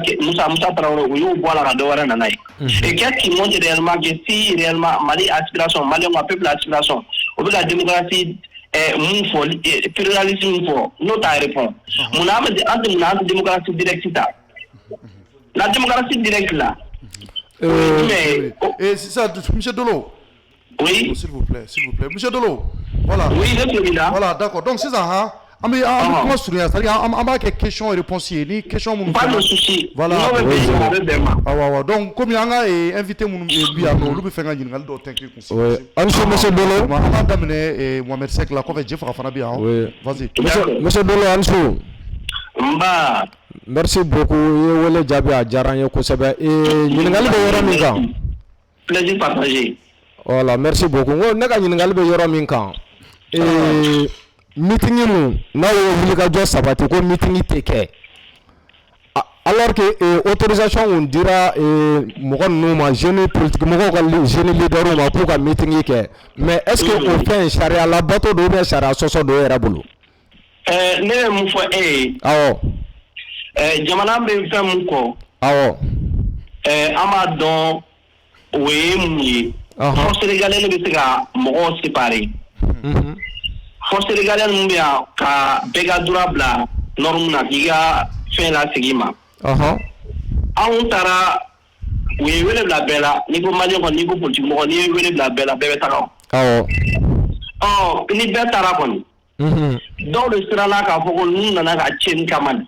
Traoré, où il voit la radio. Et qu'est-ce qui montre réellement que si réellement Mali aspiration, Mali a peuple aspiration, ou la démocratie est pluralisme, nous t'as répondu. Mon âme est la démocratie directe. La démocratie directe là. Et c'est ça, M. Dolo. Oui. S'il vous plaît. M. Dolo. Voilà. Oui, je suis là. Voilà, d'accord. Donc, c'est ça, on a quelques questions et réponses. Pas de souci. Voilà. Donc, comme il y a invité mon Monsieur Dolo. Mohamed Sek, la Jeff Rafanabi. Vas-y. Monsieur Dolo, merci beaucoup. Wele Jabi a Djaran Kosebe. Ɲininkali bɛ yɔrɔ min kan. Plaisir partagé. Voilà, merci beaucoup. Ne ka ɲininkali bɛ yɔrɔ min kan. Meeting mu n'a ye wulikajɔ sabati ko meeting tɛ kɛ. Alors que autorisation kun dira mɔgɔ ninnu ma jeune politique mɔgɔw ka jeune leader ma pour ka meeting kɛ. Mais est-ce que o fɛn sariya labato do ou bien sariya sɔsɔ do e yɛrɛ bolo? Ne bɛ mun fɔ e ye. Awɔ. Jamana bɛ fɛn mun kɔ. Awɔ. An b'a dɔn o ye mun ye. Force régalienne bɛ se ka mɔgɔw séparer. Force régalienne mun bɛ yan ka bɛɛ ka droit bila norme na k'i ka fɛn lasegin ma. Anw taara u ye wele bila bɛɛ la n'i ko maliyɛn kɔni n'i ko politique mɔgɔ n'i ye wele bila bɛɛ la bɛɛ bɛ taga o. Ni bɛɛ taara kɔni. Dɔw de sirala k'a fɔ ko n'u nana ka tiɲɛni kama de.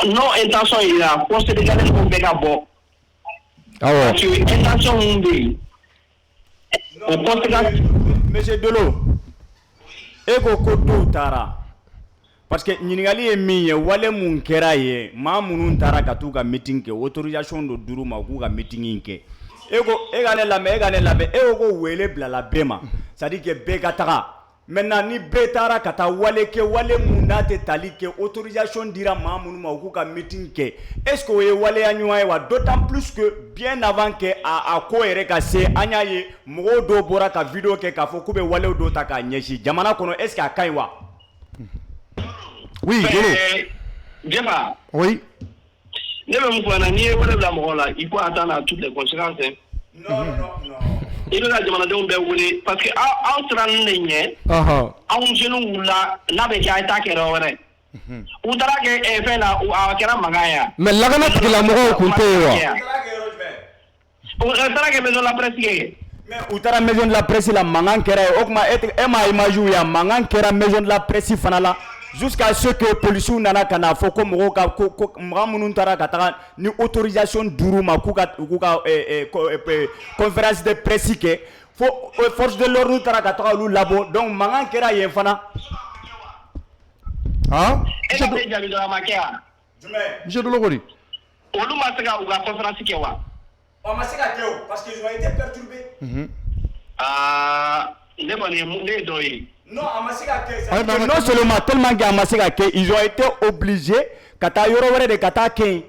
Non intention yi la force régalienne mun bɛ ka bɔ. Parce que intention mun bɛ yen o conséquence. Monsieur Dolo, e ko ko dɔw taara parce que ɲininkali ye min ye wale mun kɛra ye maa minnu taara ka t'u ka meeting kɛ autorisation do d'u ma k'u ka meeting kɛ e ka ne lamɛn e ko wele bilala bɛɛ ma c'est à dire que bɛɛ ka taga maintenant ni bɛɛ taara ka taa wale kɛ wale mun n'a tɛ tali kɛ autorisation dira maa minnu ma k'u ka meeting kɛ est ce que o ye waleya ɲuman ye wa d'autant plus que bien avant que a ko yɛrɛ ka se an y'a ye mɔgɔw dɔw bɔra ka vidéo kɛ k'a fɔ k'u bɛ walew dɔw ta k'a ɲɛsin jamana kɔnɔ est ce que a ka ɲi wa. Oui, Jefa. Oui. Ne bɛ mun fɔ yan n'i ye wele bila mɔgɔw la il faut attendre à toutes les conséquences. Non. I bɛ ka jamanadenw bɛɛ wele parce que aw siran ne ɲɛ. Anw jeunes wulila n'a bɛ kɛ a ye taa kɛ yɔrɔ wɛrɛ. U taara kɛ fɛn na a kɛra mankan ye. Mais lakana tigilamɔgɔw kun tɛ yen wa. U taara kɛ maison de la presse kɛ. Mais u taara maison de la presse la mankan kɛra ye o kuma e ma image ye mankan kɛra maison de la presse fana la. Jusqu'à ce que policiers nana kana fɔ ko mɔgɔw ka ko mɔgɔ minnu taara ka taga ni autorisation d'uru ma k'u ka conférence de presse kɛ fo force de l'ordre taara ka taga olu labɔ donc mankan kɛra yen fana. E ka tɛ jaabi dɔ a ma kɛ wa. Monsieur Dolo kɔni. Olu ma se ka u ka conférence kɛ wa. O ma se ka kɛ o parce que ils ont été perturbés. Ne kɔni ne ye dɔ ye. Non, non seulement tellement que ils ont été obligés kata yoro wɛrɛ de kata ken.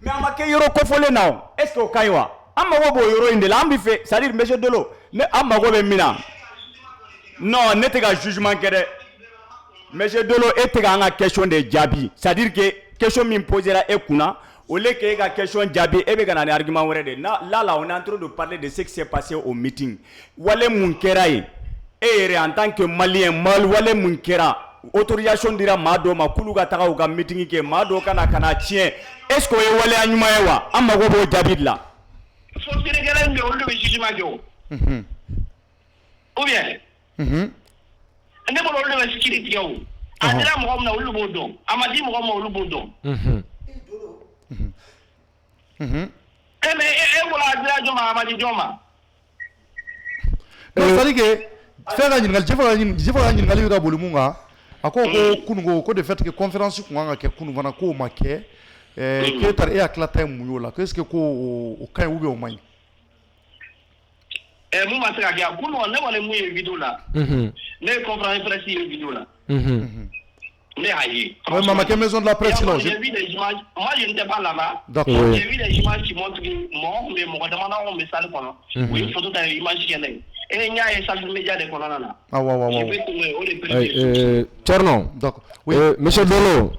Mais a ma kɛ yɔrɔ kɔfɔlen na o. Est-ce que o ka ɲi wa? An mago b'o yɔrɔ in de la an bɛ fɛ c'est à dire monsieur Dolo ne an mago bɛ min na. Non ne tɛ ka jugement kɛ dɛ. Monsieur Dolo e tɛ ka an ka question de jaabi c'est à dire que question min posera e kunna. Au lieu que la question Djabi, et bien un argument là on est en train de parler de ce qui s'est passé au meeting. Wale Munkeraï, et en tant que Malien, Wale Munkera, autorisation dira Mado, ma Kuluga Tarauga meeting qui est Mado Kana tien. Est-ce que Wale Anumaewa, Amagobo Djabi là? Faut que les gars aient le jugement. Ou bien, on est pour le sécurité. Adela Mohamed ou le Boudon, Amadi Mohamed ou le Boudon. C'est-à-dire que faire un ɲininkali ka boli mun kan a ko kunungo ko de fait que conférence kun kan ka kɛ kunu fana k'o ma kɛ k'e taara e hakilila ta ye mun y'o la ko est-ce que ko o ka ɲi ou bien o man ɲi. Mun ma se ka kɛ kunu ne kɔni mun ye vidéo la ne ye conférence presse ye vidéo la Mais aïe. Oui, maman, quelle maison de la presse sinon? J'ai vu des images. Moi, je n'étais pas là-bas. D'accord. Oui. J'ai vu des images qui montrent que moi, mais mon demandant, on me sale pendant. Oui, une photo d'une image qui est là. Et il y a un salle de médias de Konana. Ah, ouais. J'ai vu que les Tcherno. D'accord. Oui. Monsieur Dolo.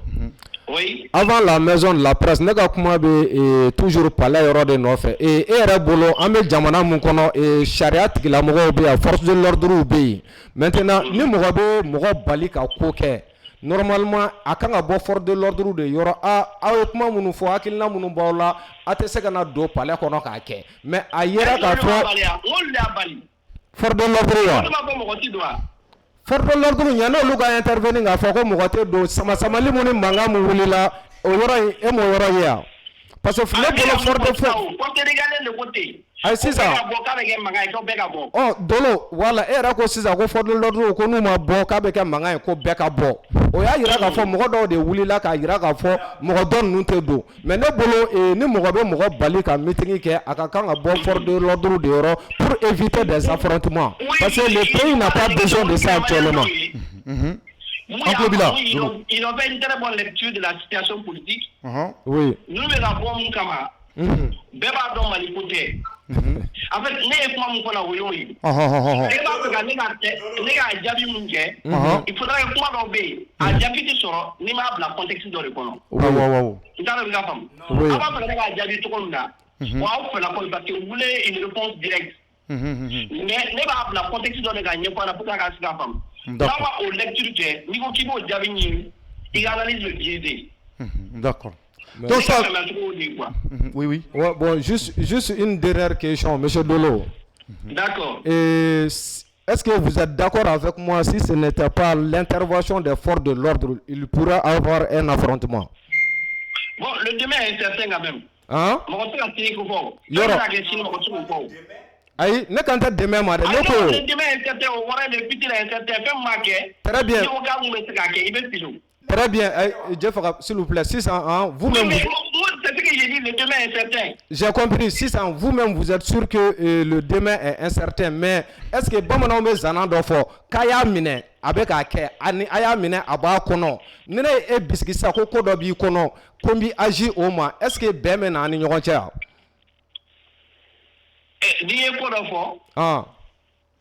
Oui. Avant la maison de la presse, ne ka kuma bɛ toujours palais yɔrɔ de nɔfɛ. E yɛrɛ bolo an bɛ jamana mun kɔnɔ sariya tigilamɔgɔw bɛ yan, force de l'ordre bɛ yen. Maintenant ni mɔgɔ bɛ mɔgɔ bali ka ko kɛ. Normalement a kan ka bɔ force de l'ordre de yɔrɔ aw ye kuma minnu fɔ hakilina minnu b'aw la a tɛ se ka na don palais kɔnɔ k'a kɛ mais a yera k'a fɔ force de l'ordre wa force de l'ordre yan'olu ka intervenir k'a fɔ ko mɔgɔ tɛ don sama-samali mun ni mankan mun wulila o yɔrɔ in e m'o yɔrɔ ye yan parce que ne bolo force de force ayi sisan Dolo wala e yɛrɛ ko sisan ko force de l'ordre ko n'u ma bɔ k'a bɛ kɛ mankan ye ko bɛɛ ka bɔ o y'a yira k'a fɔ mɔgɔ dɔw de wulila k'a yira k'a fɔ mɔgɔ dɔ ninnu tɛ don mais ne bolo ni mɔgɔ bɛ mɔgɔ bali ka meeting kɛ a ka kan ka bɔ force de l'ordre de yɔrɔ pour éviter des affrontements parce que le pays n'a pas besoin de ça actuellement. Ils ont fait une très bonne lecture de la situation politique. Oui. Nous avons mon camarade. Beba don mali côté. En fait, ne kuma mun kona woyo yi. E ba ko ne ga jabi mun ke. Il faudra que kuma do be. A jabi ti soro ni ma bla contexte do rekono. Wow. Ntara nga fam. Aba ko ne ga jabi to ko na. Wa o la ko parce que vous voulez une réponse directe. Mais ne ba bla contexte do ga nyefa na pour ka sika fam. D'accord. Au lecture ke ni ko kibo jabi ni. Il analyse le biais. D'accord. Donc ça, oui. Ouais, bon, juste une dernière question, monsieur Dolo. D'accord. Est-ce que vous êtes d'accord avec moi si ce n'était pas l'intervention des forces de l'ordre, il pourrait avoir un affrontement? Bon, le demain est incertain quand même. Hein? Aïe, ne quand demain, madame. Le demain est incertain, on va le petit incertain, fait marquer. Très bien. Très bien, Jeff, s'il vous plaît, 600, vous-même. Oui, c'est ce que j'ai dit, le demain est incertain. J'ai compris, 600, vous-même, vous êtes sûr que le demain est incertain, mais est-ce que Bamana me zanan d'offre, Kaya mine, avec Ake, Aya mine, Aba Kono, Nene et Biskisa, Koko Dobi Kono, Kombi Agi Oma, est-ce que Bemen a une yoncha? Dis quoi d'offre? Ah.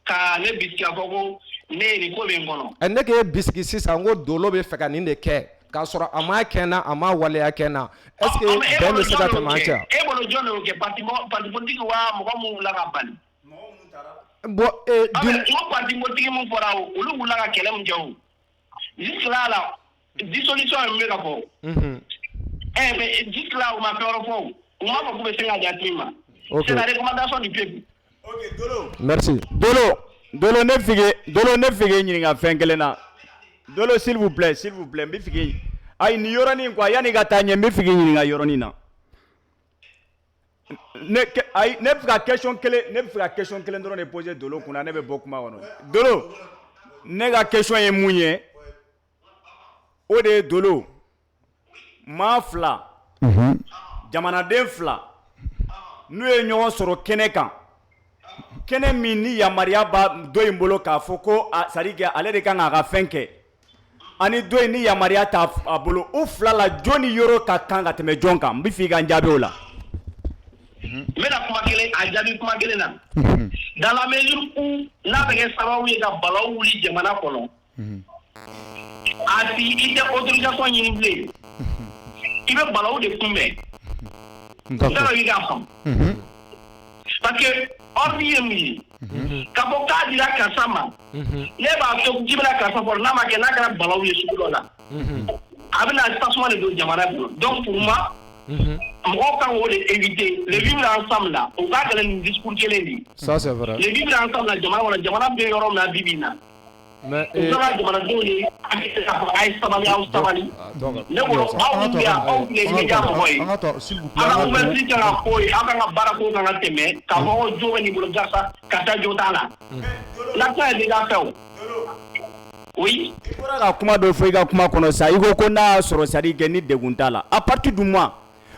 Ka ne Biskisa Koko. Ne ke bisiki sisan ko dolo bɛ fɛ ka nin de kɛ k'a sɔrɔ a ma kɛ na a ma waleya kɛ na est-ce que bɛn bɛ se ka tɛmɛ an cɛ? E bolo jɔn de y'o kɛ parti politique wa mɔgɔ mun wulila ka bali? Bon n ko parti politique mun fɔra o olu wulila ka kɛlɛ mun kɛ o jusque là la dissolution ye mun bɛ ka fɔ. Mais jusque là o ma fɛn wɛrɛ fɔ o m'a fɔ k'u bɛ se ka jate ma. C'est la recommandation du peuple. Ok, Dolo. Merci. Dolo ne fige ɲininka fɛn kelen na. Dolo s'il vous plaît, n bɛ fige. Ayi ni yɔrɔnin quoi yanni ka taa ɲɛ n bɛ fige ɲininka yɔrɔnin na. Ne bɛ fɛ ka question kelen dɔrɔn de poser Dolo kunna ne bɛ bɔ kuma kɔnɔ. Dolo, ne ka question ye mun ye? O de ye Dolo. Maa fila, jamanaden fila, n'u ye ɲɔgɔn sɔrɔ kɛnɛ kan. Kɛnɛ min ni yamaruya b'a dɔ in bolo k'a fɔ ko c'est-à-dire que ale de kan k'a ka fɛn kɛ ani dɔ in ni yamaruya t'a bolo u fila la jɔn ni yɔrɔ ka kan ka tɛmɛ jɔn kan n bɛ fɛ i ka n jaabi o la. N bɛna kuma kelen a jaabi kuma kelen na. Dans la mesure où n'a bɛ kɛ sababu ye ka balawu wuli jamana kɔnɔ a si i tɛ autorisation ɲini bilen i bɛ balawu de kunbɛn. N t'a dɔn i k'a faamu. Parce que ordre ye min ye ka fɔ k'a dira karisa ma ne b'a fɛ ji bɛna karisa fɔ n'a ma kɛ n'a kɛra balawu ye sugu dɔ la a bɛna tasuma de don jamana kɔnɔ donc pour moi mɔgɔw kan k'o de éviter le vivre ensemble la o ka gɛlɛn ni discours kelen de ye. Ça c'est vrai. Le vivre ensemble la jamana kɔnɔ jamana bɛ yɔrɔ min na bi bi in na. Mais jamanadenw ye a bɛ se k'a fɔ a ye sabali aw sabali ne bolo aw min bɛ yan aw tun ye média mɔgɔ ye an ka ouverture kɛ ka ko ye aw kan ka baara ko kan ka tɛmɛ k'a fɔ ko jo bɛ nin bolo gasa ka taa jo t'a la l'action est déjà fait o. Oui. I bɔra ka kuma dɔ fɔ i ka kuma kɔnɔ sa i ko ko n'a y'a sɔrɔ c'est-à-dire que ni degun t'a la à partir du mois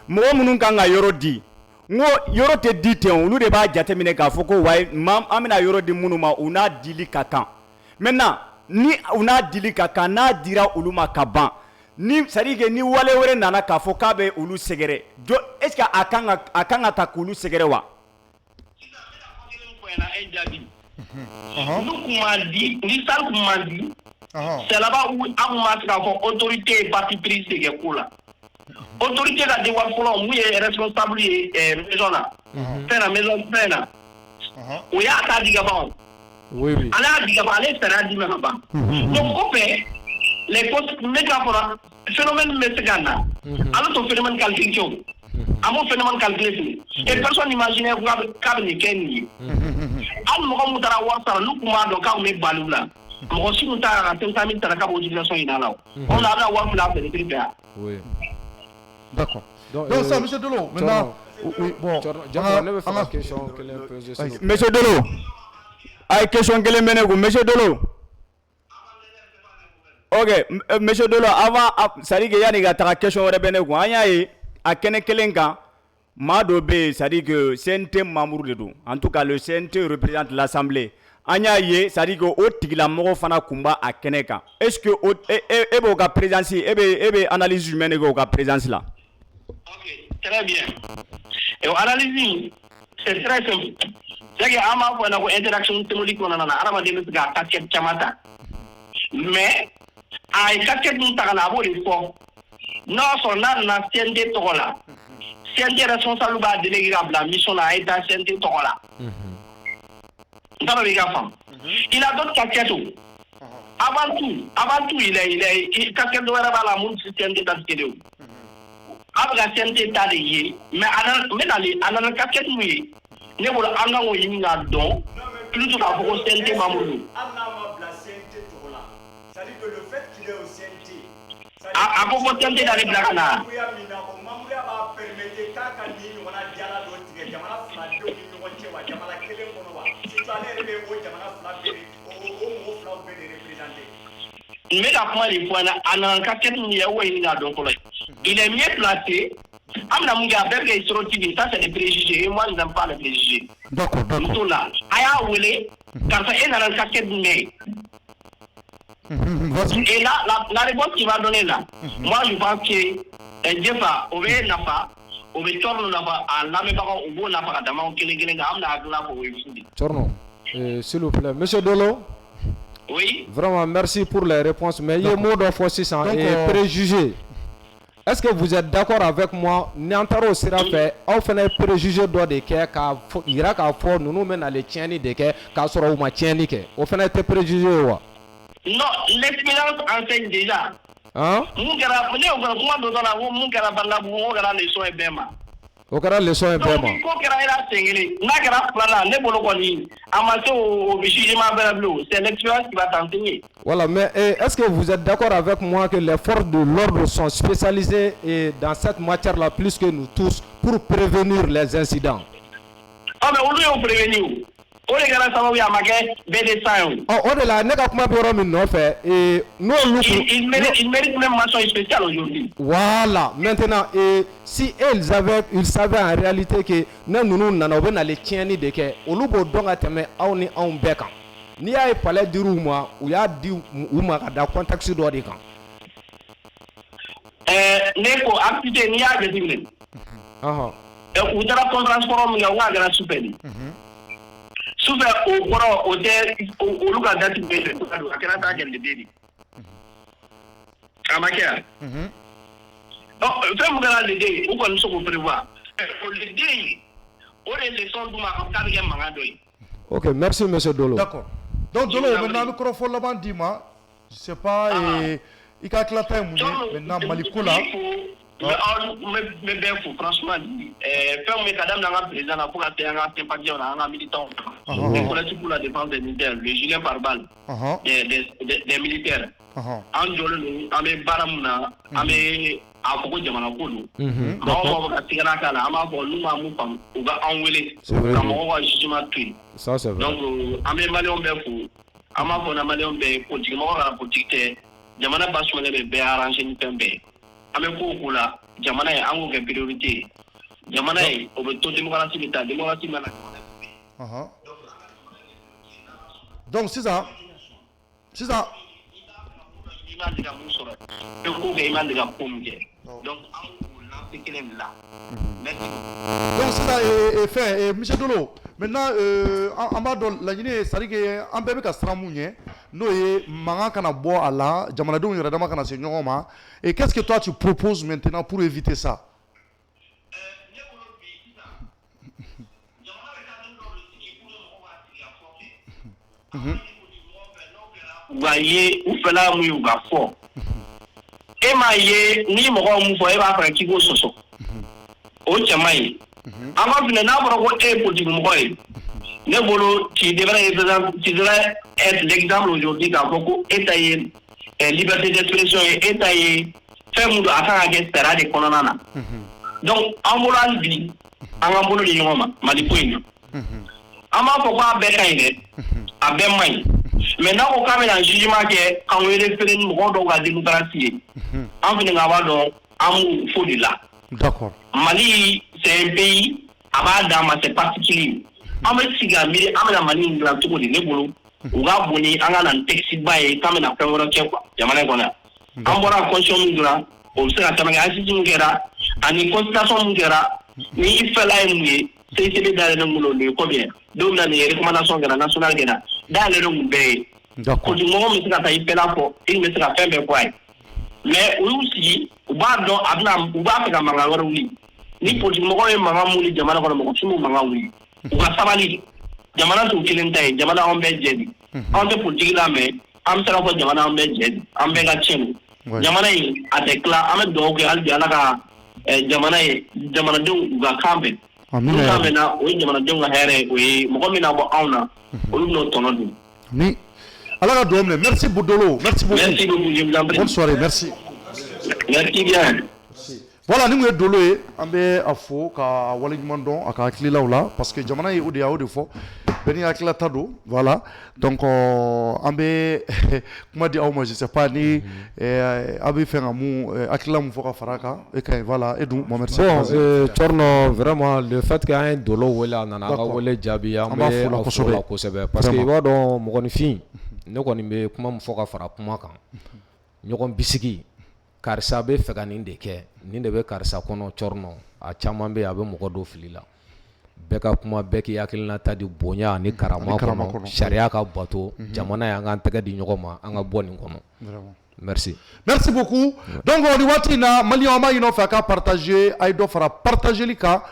mɔgɔ minnu kan ka yɔrɔ di n ko yɔrɔ tɛ di ten olu de b'a jateminɛ k'a fɔ ko wayi an bɛna yɔrɔ di minnu ma u n'a dili ka kan. Maintenant, ni una dili ka kan n'a dira olu ma ka ban ni c'est-à-dire que ni wale wɛrɛ nana k'a fɔ k'a bɛ olu sɛgɛrɛ est-ce que a kan ka ta k'olu sɛgɛrɛ wa nous kuma di ni sal kuma di c'est là-bas où on m'a dit que autorité parti prise de ko la autorité la de wa folo mu est responsable maison là fait la maison pleine o ya ta diga ba oui ala diga ba ale sera di me ba donc au fait les postes mégaphone phénomène mesgana alors ton phénomène calculation à mon phénomène calculé et personne n'imaginait quoi ni kenni am mo ko mutara wasa lu kuma do ka me balula mo si mutara ta ta mi tara ka bo utilisation inala on a la wa la de tripea oui d'accord donc ça monsieur Dolo maintenant oui bon question monsieur Dolo ay question kelen mene ko monsieur Dolo OK monsieur Dolo avant c'est-à-dire que yani ga ta question wɛrɛ bene ko anya yi a kene kelen kan maa dɔ bɛ yen c'est-à-dire que CNT membre de don en tout cas le CNT représente l'Assemblée an y'a ye c'est-à-dire que o tigilamɔgɔ fana kun b'a a kɛnɛ kan est-ce que e b'o ka présence e bɛ analyse jumɛn de kɛ o ka présence la. OK très bien et analyse c'est très simple c'est que an b'a fɔ na ko interaction théorique kɔnɔna na adamaden bɛ se ka casquette caman ta mais a ye casquette min ta ka na a b'o de fɔ n'a sɔrɔ n'a nana CNT tɔgɔ la CNT responsable b'a délégué ka bila mission la a ye da CNT tɔgɔ la n t'a dɔn i ka faamu il a d'autres casquettes avant tout il est casquette dɔ wɛrɛ b'a la mun ti CNT ta tigɛ de o a bɛ ka CNT ta de ye mais a nana casquette min ye ne bolo an kan k'o ɲini k'a dɔn plutôt k'a fɔ ko CNT membre don. A ko ko CNT d'ale bila ka na. Il met la point les points là, en un cas qu'il y a où il a donc il est mieux placé. Amna munga berge historique, ça c'est des préjugés et moi je n'aime pas les préjugés. D'accord. Tout là, aya wele, car ça est dans le casquette du nez. Et là, la réponse qu'il va donner là, moi je pense que Jefa, on va nafa, on va tourner là-bas, à la même part, on va nafa, d'abord, on va amna la pour y Torno, s'il vous plaît, monsieur Dolo. Oui. Vraiment, merci pour les réponses. Mais il y a un mot de fois 600 et préjugés. Est-ce que vous êtes d'accord avec moi? N'entaro sera fait, on fait un préjugé d'or de que il y a qu'à fort, nous nous menons les tiens de que, qu'à sera ou ma tiens de que. On fait un préjugé ou non, l'expérience enseigne déjà. Hein? Mon gars, mon gars, la leçon est bien ma. O kɛra leçon ye bɛɛ ma. Ko kɛra e la sen kelen n'a kɛra filanan ne bolo kɔni a ma se o jugement bɛrɛ bilen c'est l'expérience qui va t'enseigner. Voilà, mais est-ce que vous êtes d'accord avec moi que les forces de l'ordre sont spécialisées dans cette matière-là plus que nous tous pour prévenir les incidents? Ah mais olu y'o prévenir o de kɛra sababu ye a ma kɛ bɛɛ de san ye o. O de la ne ka kuma bɛ yɔrɔ min nɔfɛ n'olu. Il mérite même mention spéciale aujourd'hui. Voilà, maintenant si ils savaient en réalité que ne ninnu nana u bɛ nale tiɲɛni de kɛ olu b'o dɔn ka tɛmɛ aw ni anw bɛɛ kan. N'i y'a ye palais dir'u ma u y'a di u ma ka da contexte dɔ de kan. Ne ko activité n'i y'a jateminɛ. U taara conférence kɔrɔ min kɛ o k'a kɛra sufɛ de. Sufɛ o kɔrɔ o tɛ olu ka date bɛɛ fɛ a kɛra taa kɛ lede de. A ma kɛ yan. Fɛn min kɛra lede ye u kɔni bɛ se k'o prévoir. O lede in o de leçon d'u ma k'a bɛ kɛ mankan dɔ ye. Ok, merci monsieur Dolo. D'accord. Donc Dolo, maintenant le kɔrɔfɔ laban d'i ma, je sais pas i ka tilata ye mun ye maintenant Maliko la. Mais bien fou franchement fɛn min ka daminɛ an ka président la fo ka se an ka sympathisants na an ka militants les collectifs pour la défense des militaires le gilet pare-balles des militaires an jɔlen don an bɛ baara mun na an bɛ a fɔ ko jamana ko don an b'a fɔ ka tigɛra k'a la an b'a fɔ n'u ma mun faamu u bɛ an wele ka mɔgɔw ka jugement to yen donc an bɛ maliyɛnw bɛɛ fo an b'a fɔ na maliyɛnw bɛɛ politique mɔgɔ kana politique tɛ jamana basumalen bɛ bɛɛ arranger ni fɛn bɛɛ an bɛ ko o ko la jamana ye an k'o kɛ priorité ye jamana ye o bɛ to démocratie bɛ taa démocratie mana donc sisan sisan donc sisan fɛn monsieur Dolo maintenant an b'a dɔn laɲini ye c'est à dire que an bɛɛ bɛ ka siran mun ɲɛ n'o ye mankan kana bɔ a la jamanadenw yɛrɛ dama kana se ɲɔgɔn ma et qu'est-ce que toi tu proposes maintenant pour éviter ça? Voyez, ou fait là, oui, ou ga fort. Et ma ye, ni mo ko mu fo e ba fa ki go soso. O chamai. Avant de n'avoir pas été politique, ne bolo qui devrait être l'exemple aujourd'hui quand beaucoup étayer liberté d'expression et étayer faire monde à faire à des colonana. Donc en voulant dire, en voulant dire malipoïne. Ama pourquoi bekaine a bemai. Maintenant au cas d'un jugement que quand on référé nous rendons à démocratie. En venant avoir donc amour faut de là. D'accord. Mali c'est un pays dans c'est particulier. En fait, si Mali Mali dans tout le monde, on va boni anga nan taxi baye comme na fait wora quoi. Yamana kona. En bora conscience ngura, on sera tamanga asisi ngera, ani constatation ngera, ni ifela ngi, c'est dans le monde le combien. Donc na les recommandations ngera national ngera. Dans le monde be. D'accord. Du moment où ça y pela pour, il me sera fait be quoi. Mais aussi, on va donc abna on va faire manga wora oui. Ni politique mo ko e manga muli jamana ko mo ko manga oui. Uga sabali jamana tu kilenta jamana on be jedi on te politique la mais am sera ko jamana on be jedi am be ga chenu jamana yi adekla am do ko albi alaka jamana yi jamana do uga kambe amina na o jamana do ga here o mo ko mina bo awna o no tonodu ni alaka do me merci Boudolo merci beaucoup bonne soirée merci bien. Voilà, nous sommes dolés, on est à faux, à Wallimandon, à Klilaoula, parce que Jamana est au déa de faux, Beni à Klatado, voilà. Donc, on est, comment dire, moi je sais pas, ni, Abi fait un mot, Aklam Fora Faraka, et voilà, et donc, moi merci. Bon, Torno, vraiment, le fait qu'il y a un dolo, voilà, nana, voilà, Jabi, on va la Kosobe, parce que, voilà, dans mon fille, nous connaissons comment Fora Farapumaka, nous connaissons Bisiki. Karisa be fɛ ka nin de kɛ nin de bɛ karisa kɔnɔ cɔrɔnɔ a caman bɛ a bɛ mɔgɔ dɔ fili la bɛɛ ka kuma bɛɛ k'i hakilinata di bonya ani karama kɔnɔ sariya ka bato jamana y'an k'an tɛgɛ di ɲɔgɔn ma an ka bɔ nin kɔnɔ merci merci beaucoup donc ni waati na maliyɛnw an b'a ɲini aw fɛ a ka partager a ye dɔ fara partageli kan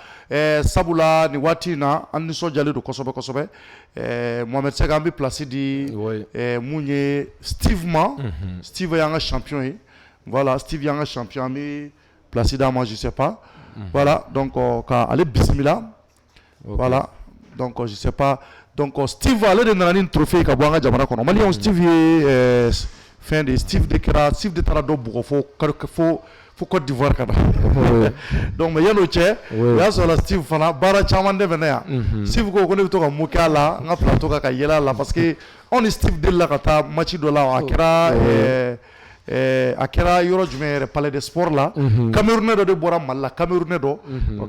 sabula ni waati na an nisɔndiyalen don kosɛbɛ kosɛbɛ Mohamed Sega an bɛ place di mun ye Steve ma Steve y'an ka champion ye. Voilà, Steve Yang champion, mais placé dans moi, je sais pas. Voilà, donc allez bismillah. Voilà, donc je sais pas. Donc Steve allez donner un trophée qu'à boire à Jamana kono. Mali on Steve fin de Steve de Kra, Steve de Tarado faut Côte d'Ivoire kada. Donc mais yano che, ya so la Steve fana bara chaman de venea. Steve ko ko to ka mukala, nga plateau ka yela la parce que on est Steve de la kata match de la akira a kɛra yɔrɔ jumɛn yɛrɛ palais de sport la Camerounais dɔ de bɔra Mali la Camerounais dɔ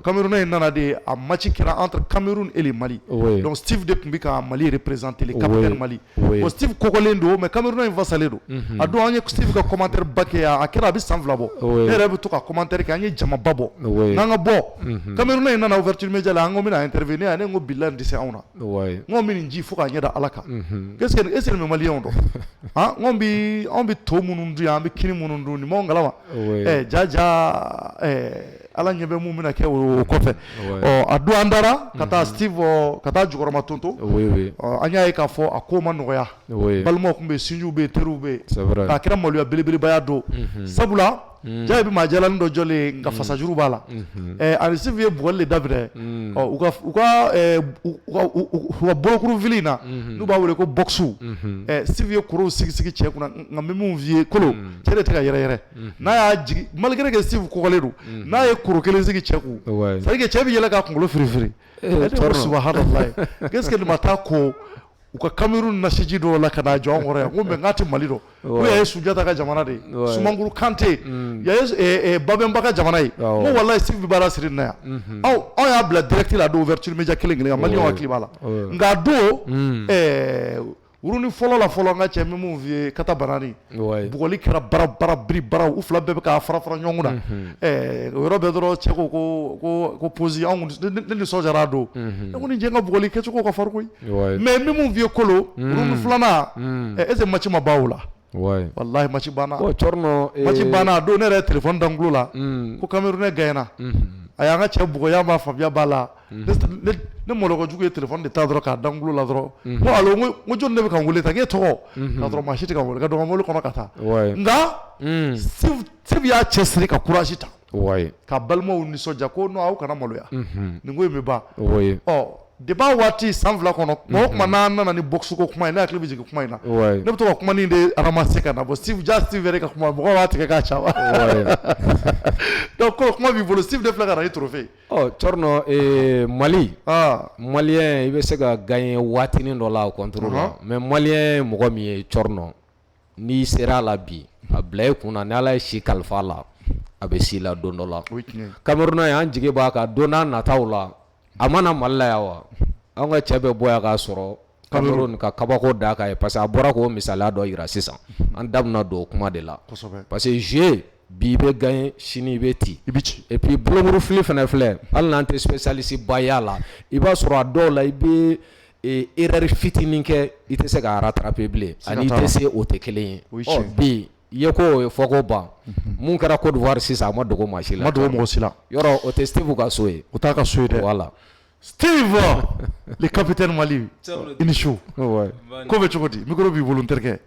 Camerounais nana de a match kɛra entre Cameroun et le Mali donc Steve de tun bɛ ka Mali représenter le capitaine Mali bon Steve kɔkɔlen don mais Camerounais in vasalen don a don an ye Steve ka commentaire ba kɛ a kɛra a bɛ san 2 bɔ ne yɛrɛ bɛ to ka commentaire kɛ an ye jamaba bɔ n'an ka bɔ Camerounais in nana ouverture média la an ko bɛna intervenir a ne ko bilahi nin tɛ se anw na n ko bɛ nin ji fo k'a ɲɛ da Ala kan est-ce que nin bɛ maliyɛnw dɔn n ko an bɛ to minnu dun an bɛ kini minnu dun nin m'anw kalama jaja Ala ɲɛ bɛ mun bɛna kɛ o kɔfɛ a don an dara ka taa Steve ka taa Jukɔrɔma tonto an y'a ye k'a fɔ a ko ma nɔgɔya balimaw tun bɛ yen sinjiw bɛ yen teriw bɛ yen k'a kɛra maloya belebelebaya don sabula jaa bɛ maa jalanin dɔ jɔlen nka fasajuru b'a la ani Steve ye bugɔli de daminɛ u ka bolokuru fili in na n'u b'a wele ko boxu Steve ye korow sigi cɛ kunna nka n bɛ min f'i ye kolo cɛ de tɛ ka yɛrɛyɛrɛ n'a y'a jigin malgré que Steve kɔgɔlen don n'a ye koro kelen sigi cɛ kun c'est à dire que cɛ bɛ yɛlɛ k'a kunkolo firifiri subahanallahi qu'est-ce que nin ma taa ko u ka Cameroun nasiji dɔw la ka n'a jɔ an kɔrɔ yan ko mais n k'a tɛ Mali dɔn ko y'a ye Sunjata ka jamana de ye Sumankuru Kante y'a ye Babemba ka jamana ye n ko walahi Steve bɛ baara siri nin na yan anw y'a bila direct la a don ouverture média kelen kan Maliyɛnw hakili b'a la nka a don uruni fɔlɔ la fɔlɔ an ka cɛ min f'i ye kata banani bugɔli kɛra bara biri bara u fila bɛɛ bɛ k'a fara fara ɲɔgɔn na o yɔrɔ bɛɛ dɔrɔn cɛ ko posi anw ne nisɔndiyara a don ne ko nin cɛ ka bugɔli kɛcogo ka farin koyi mais min f'i ye kolo uruni filanan est ce que match ma ban o la wallahi match banna match banna a don ne yɛrɛ ye téléphone da n kulo la ko Camerounais gagnera a y'an ka cɛ bugɔ y'a ma faamuya b'a la ne mɔlɔkɔjugu ye téléphone de ta dɔrɔn k'a da n kulo la dɔrɔn ko allo n ko jɔnni de bɛ ka n wele tan k'e tɔgɔ ka dɔrɔn maa si tɛ ka n wele ka don n ka mobili kɔnɔ ka taa nka Sefu y'a cɛsiri ka courage ta ka balimaw nisɔndiya ko non aw kana maloya nin ko in bɛ ban depuis waati san 2 kɔnɔ mɔgɔ kuma n'an nana ni box ko kuma ye ne hakili bɛ jigin kuma in na ne bɛ to ka kuma nin de ramasser ka na bɔ Steve yɛrɛ ka kuma mɔgɔ b'a tigɛ k'a ca donc ko kuma b'i bolo Steve de filɛ ka na ni trophée Thierno Mali malien i bɛ se ka gagner waatinin dɔ la contre la mais malien ye mɔgɔ min ye Thierno n'i sera a la bi a bila i kunna ni Ala ye si kalifa a la a bɛ s'i la don dɔ la Camerounais an jigi b'a kan don n'a nataw la a mana Mali la yan wa an ka cɛ bɛ bɔ yan k'a sɔrɔ Cameroun ka kabako d'a kan ye parce que a bɔra k'o misaliya dɔ yira sisan an da bɛna don o kuma de la parce que jeu bi i bɛ gagner sini i bɛ ci et puis bolomurufili fana filɛ hali n'an tɛ spécialiste ba y'a la i b'a sɔrɔ a dɔw la i bɛ erreur fitinin kɛ i tɛ se k'a rattraper bilen ani i tɛ se o tɛ kelen ye bi i ye ko fɔ ko ban mun kɛra Côte d'Ivoire sisan a ma dogo maa si la yɔrɔ o tɛ Steve ka so ye o t'a ka so ye dɛ voilà Steve le capitaine Mali i ni su ko bɛ cogo di micro b'i bolo n terikɛ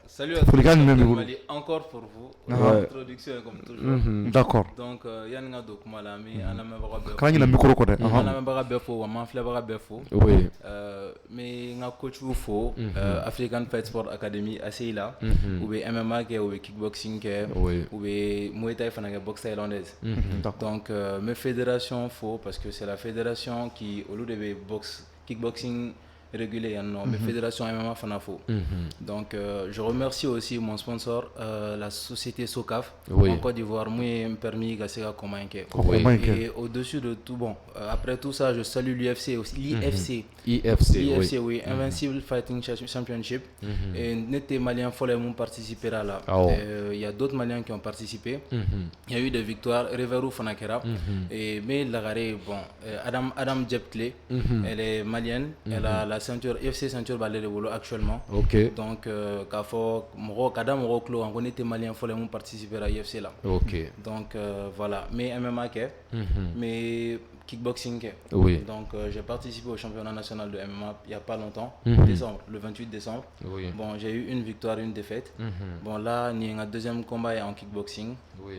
salut à tous Mali encore pour vous introduction comme toujours d'accord donc yani nga do kuma la mi ana mɛbaga bɛɛ kan ɲina micro kɔ dɛ ana mɛbaga bɛɛ fo wa man filɛbaga bɛɛ fo mais nga coach fo African Fight Sport Academy ACI la u bɛ MMA kɛ u bɛ kickboxing kɛ u bɛ Muay Thai fana kɛ boxe thaïlandaise donc mes fédérations fo parce que c'est la fédération qui au lieu de boxe kickboxing régulier mais fédération MMA Fanafo. Donc je remercie aussi mon sponsor la société Socaf en Côte d'Ivoire moi permis de convaincre. Et au-dessus de tout après tout ça je salue l'UFC aussi l'IFC oui Invincible Fighting Championship et n'était malien folle mon participer là. Il y a d'autres maliens qui ont participé. Il y a eu des victoires Reverou Fanakera et mais Lagaré Adam Djeptle elle est malienne elle a la ceinture UFC ceinture balai de bolo actuellement. Donc qu'a fort moro kada moro clo on était malien faut les mon participer à UFC là. Donc voilà mais MMA mais kickboxing donc j'ai participé au championnat national de MMA il y a pas longtemps décembre le 28 décembre. Bon j'ai eu une victoire une défaite. Bon là il y a un deuxième combat en kickboxing.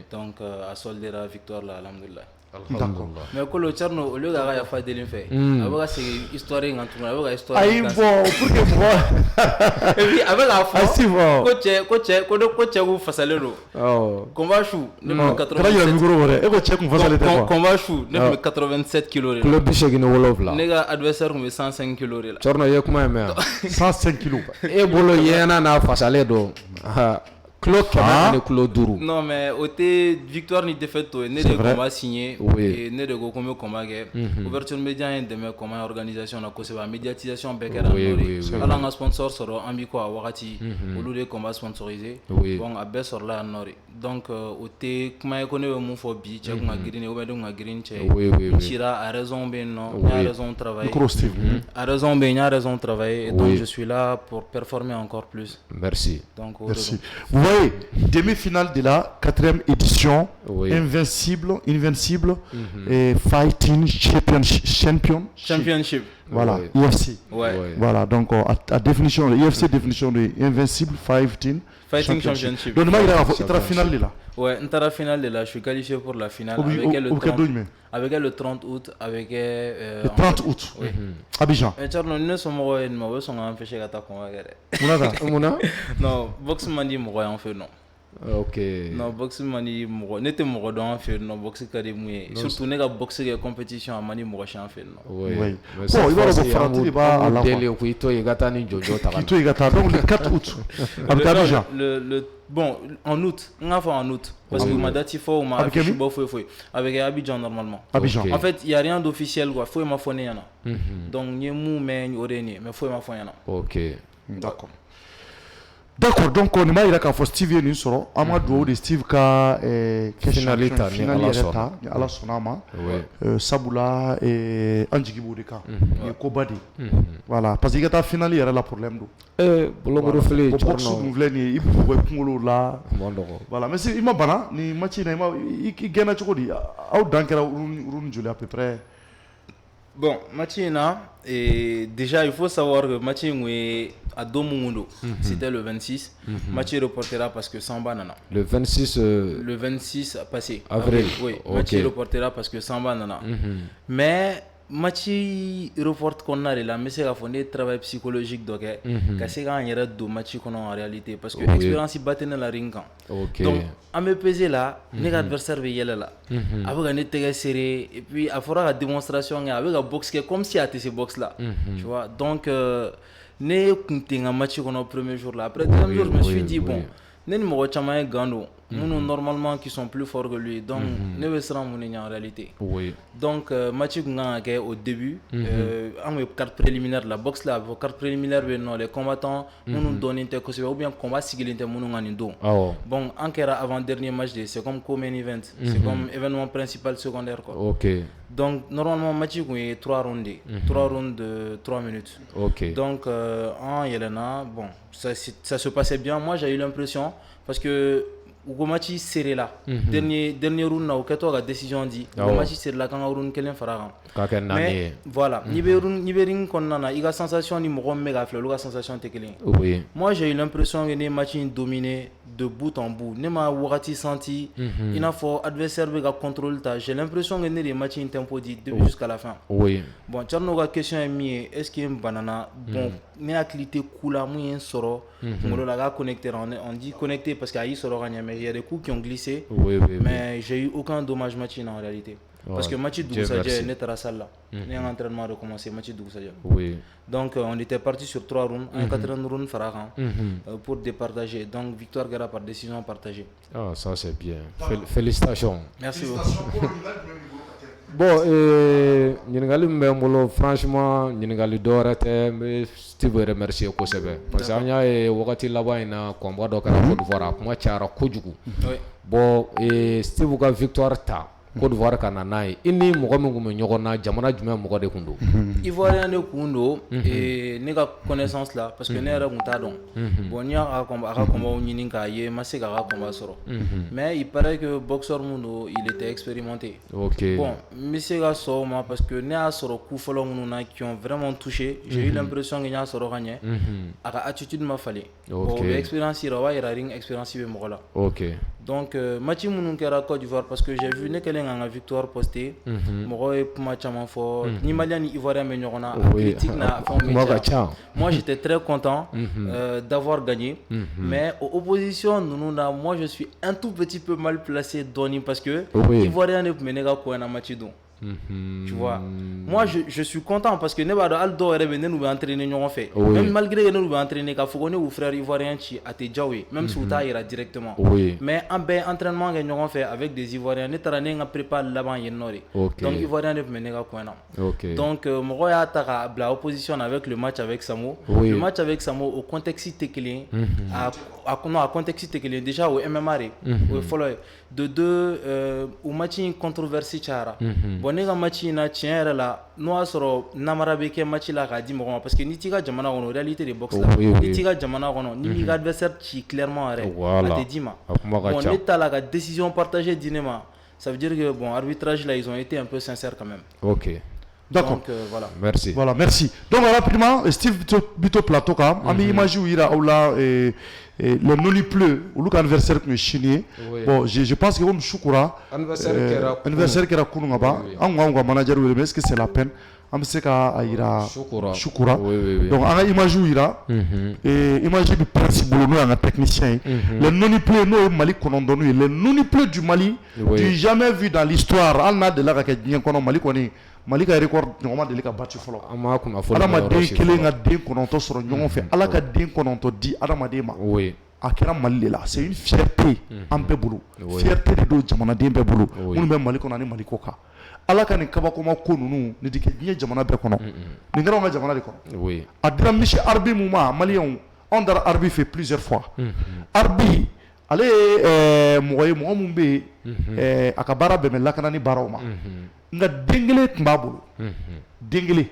Donc à solder la victoire là alhamdoulilah. D'accord. Mais quand le Tcherno, au lieu d'avoir fait des faits, avec c'est histoire en tout cas, avec histoire. Aïe bon, pour que moi. Et puis avec la foi. Assez bon. Coach vous face à l'euro. Combat chou, ne me 87. Combat chou, ne me 87 kilos. Le biche qui ne wolof là. Nega adversaire me 105 kilos là. Tcherno y'a comment mais 105 kilos. Et bolo yena na face à l'euro. Non mais côté victoire ni défaite né de combat signé et né de combat ouverture média et de combat organisation na ko médiatisation bekera ala nga sponsor soro ambi ko wakati au lieu de combat sponsorisé bon abbe sor la nori donc côté kuma ko ne mo fo bi che nga green ou ben nga green che chira a raison ben non a raison travailler a raison ben a raison travailler et donc je suis là pour performer encore plus. Merci. Donc merci. Oui, demi-finale de la 4e édition, Invincible et Fighting Championship. Voilà, UFC. Voilà, donc à définition, UFC définition de Invincible Fighting Championship. Donc, il y a la finale là. Ouais, la finale là, je suis qualifié pour la finale avec le 30 août avec le 30 août. Abidjan. Et Charles, nous sommes empêchés non, boxe mandi mo en fait non. Non, boxe mani mo n'était mo dans fait non boxe kadi moué. Surtout nega boxe de compétition à mani mo en fait non. Oui. Bon, il va refaire il va à la télé ko ito yigata ni jojo ta. Ito yigata donc le 4 août. Avec Abidjan. Bon, en août, en août parce que ma date il faut ma avec Abidjan normalement. En fait, il y a rien d'officiel quoi, faut ma fonner yana. Donc ni mou mais oreni mais faut ma fonner yana. D'accord, donc on m'a dit que Steve est soro Amadou de Steve ka finalita ni ala sonama sabula anjigi bodeka ni ko badi voilà parce que ta finale yɛrɛ la problème do bologoro fele box nous vle ni ibu ko kungolo la voilà mais si ima bana ni match na ima i gena chokodi aw dankera urun joli à peu près. Bon, Machina, et déjà il faut savoir que Machina est à Domungundo, c'était le 26. Machina reportera parce que Samba nana. Le 26 Le 26 passé. Avril. Oui, Okay. Machina reportera parce que Samba nana. Mais Machi report qu'on a là, mais c'est à fond des travail psychologique donc c'est quand il y a deux matchs qu'on a en réalité parce que l'expérience il battait dans la ring donc à me peser là les adversaires veillent là avec un état serré et puis à faire la démonstration avec un box qui est comme si à ces box là tu vois donc ne compter un match qu'on a au premier jour là après deuxième jour je me suis dit bon ne me retiens gando normalement qui sont plus forts que lui donc ne veut se rendre en réalité donc match au début en carte préliminaire la boxe là vos cartes préliminaires les combattants nous donnent une ou bien combat sigilité bon en cas avant dernier match c'est comme co-main event c'est comme événement principal secondaire quoi. Donc normalement match est 3 rounds 3 rounds de 3 minutes donc en Yelena bon ça se passait bien. Moi j'ai eu l'impression parce que le match serré là dernier round na okato la décision dit le match c'est la kan round kelen faragan mais voilà ni konnana iga sensation ni mo mega fleur la sensation te kelen moi j'ai eu l'impression que les matchs dominé de bout en bout ne ma wakati senti il a faut adversaire be ga contrôle ta j'ai l'impression que les matchs in tempo dit début jusqu'à la fin bon tcherno ga question est mi est-ce qu'il y a un banana bon ne a qualité kula moyen soro ngolo la ga connecter on dit connecté parce qu'il y a soro gagné mais il y a des coups qui ont glissé mais j'ai eu aucun dommage match en réalité parce que match Dougousadja n'est pas salle là n'est en entraînement recommencé match Dougousadja donc on était parti sur 3 rounds un 4e round Faragan pour départager donc victoire Gara par décision partagée. Ah ça c'est bien félicitations. Merci beaucoup. Bon ñingali mbembolo franchement ñingali dorate me Steve remercier ko sebe parce que anya wakati laba ina combat do kala Côte d'Ivoire kuma chara kojugu bon Steve ka victoire ta Côte d'Ivoire kana nayi ini mogo mingu me nyogona jamana jumɛ mogo de kundo Ivoirien de kundo et ne ka connaissance là parce que ne yɛrɛ kun t'a dɔn bon ni a combat ɲini k'a ye ma se k'a combat sɔrɔ mais il paraît que boxeur mun do il était expérimenté bon n bɛ se ka sɔn o ma parce que ne y'a sɔrɔ coup fɔlɔ minnu na qui ont vraiment touché j'ai eu l'impression que n y'a sɔrɔ ka ɲɛ a ka attitude ma falen bon o bɛ expérience yira o b'a yira ring expérience bɛ mɔgɔ la donc match minnu kɛra Côte d'Ivoire parce que j'ai vu ne kɛlen ka victoire postée mɔgɔ ye kuma caman fɔ ni Malien ni Ivoirien bɛ ɲɔgɔn na critique na fɛnw bɛ caya moi j'étais très content d'avoir gagné mais aux oppositions ninnu na moi je suis un tout petit peu mal placé dɔɔni parce que Ivoirien de tun bɛ ne ka ko in na match don tu vois moi je suis content parce que ne b'a dɔn hali dɔw yɛrɛ bɛ ne n'u bɛ entraîner ɲɔgɔn fɛ même malgré que ne n'u bɛ entraîner k'a fɔ ko ne y'u frère ivoirien ci a tɛ diya u ye même si u t'a yira directement mais an bɛɛ entraînement kɛ ɲɔgɔn fɛ avec des ivoiriens ne taara ne n ka prépa laban yen nɔ de donc ivoirien de tun bɛ ne ka coin na donc mɔgɔ y'a ta k'a bila opposition avec le match avec Samo le match avec Samo au contexte tɛ kelen a contexte tɛ kelen déjà o MMA de o ye fɔlɔ ye de deux o match in controverse cayara bon ne ka match in na tiɲɛ yɛrɛ la n'o y'a sɔrɔ namara bɛ kɛ match la k'a di mɔgɔ ma parce que ni t'i ka jamana kɔnɔ réalité de boxe la ni t'i ka jamana kɔnɔ ni m'i ka adversaire ci clairement yɛrɛ a tɛ d'i ma bon ne ta la ka décision partagée di ne ma ça veut dire que bon arbitrage là ils ont été un peu sincères quand même. D'accord. Donc voilà. Merci. Voilà, merci. Donc rapidement, Steve Bito Plateau quand on imagine où il a là le noli pleu ou le anniversaire que chinier. Bon, je pense que comme Shukura anniversaire qui era kunu ngaba, on manager ou est-ce que c'est la peine on sait qu'à ira Shukura. Donc on a imagine où il a et imagine le principe nous un technicien. Le noli pleu nous Mali qu'on donne le noli pleu du Mali du jamais vu dans l'histoire. On a de là que bien qu'on Mali connaît. Mali ka record ɲɔgɔn ma deli ka battu fɔlɔ adamaden kelen ka den kɔnɔntɔn sɔrɔ ɲɔgɔn fɛ ala ka den kɔnɔntɔn di adamaden ma a kɛra Mali de la c'est une fierté an bɛɛ bolo fierté de don jamanaden bɛɛ bolo minnu bɛ Mali kɔnɔ ani Mali kɔ kan Ala ka nin kabakoma ko ninnu nin tɛ kɛ diɲɛ jamana bɛɛ kɔnɔ nin kɛra an ka jamana de kɔnɔ a dira Michel Arbi mun ma Maliyɛnw anw dara Arbi fɛ plusieurs fois Arbi ale ye mɔgɔ ye mɔgɔ mun bɛ yen a ka baara bɛn bɛ lakana ni baaraw ma nka den kelen tun b'a bolo den kelen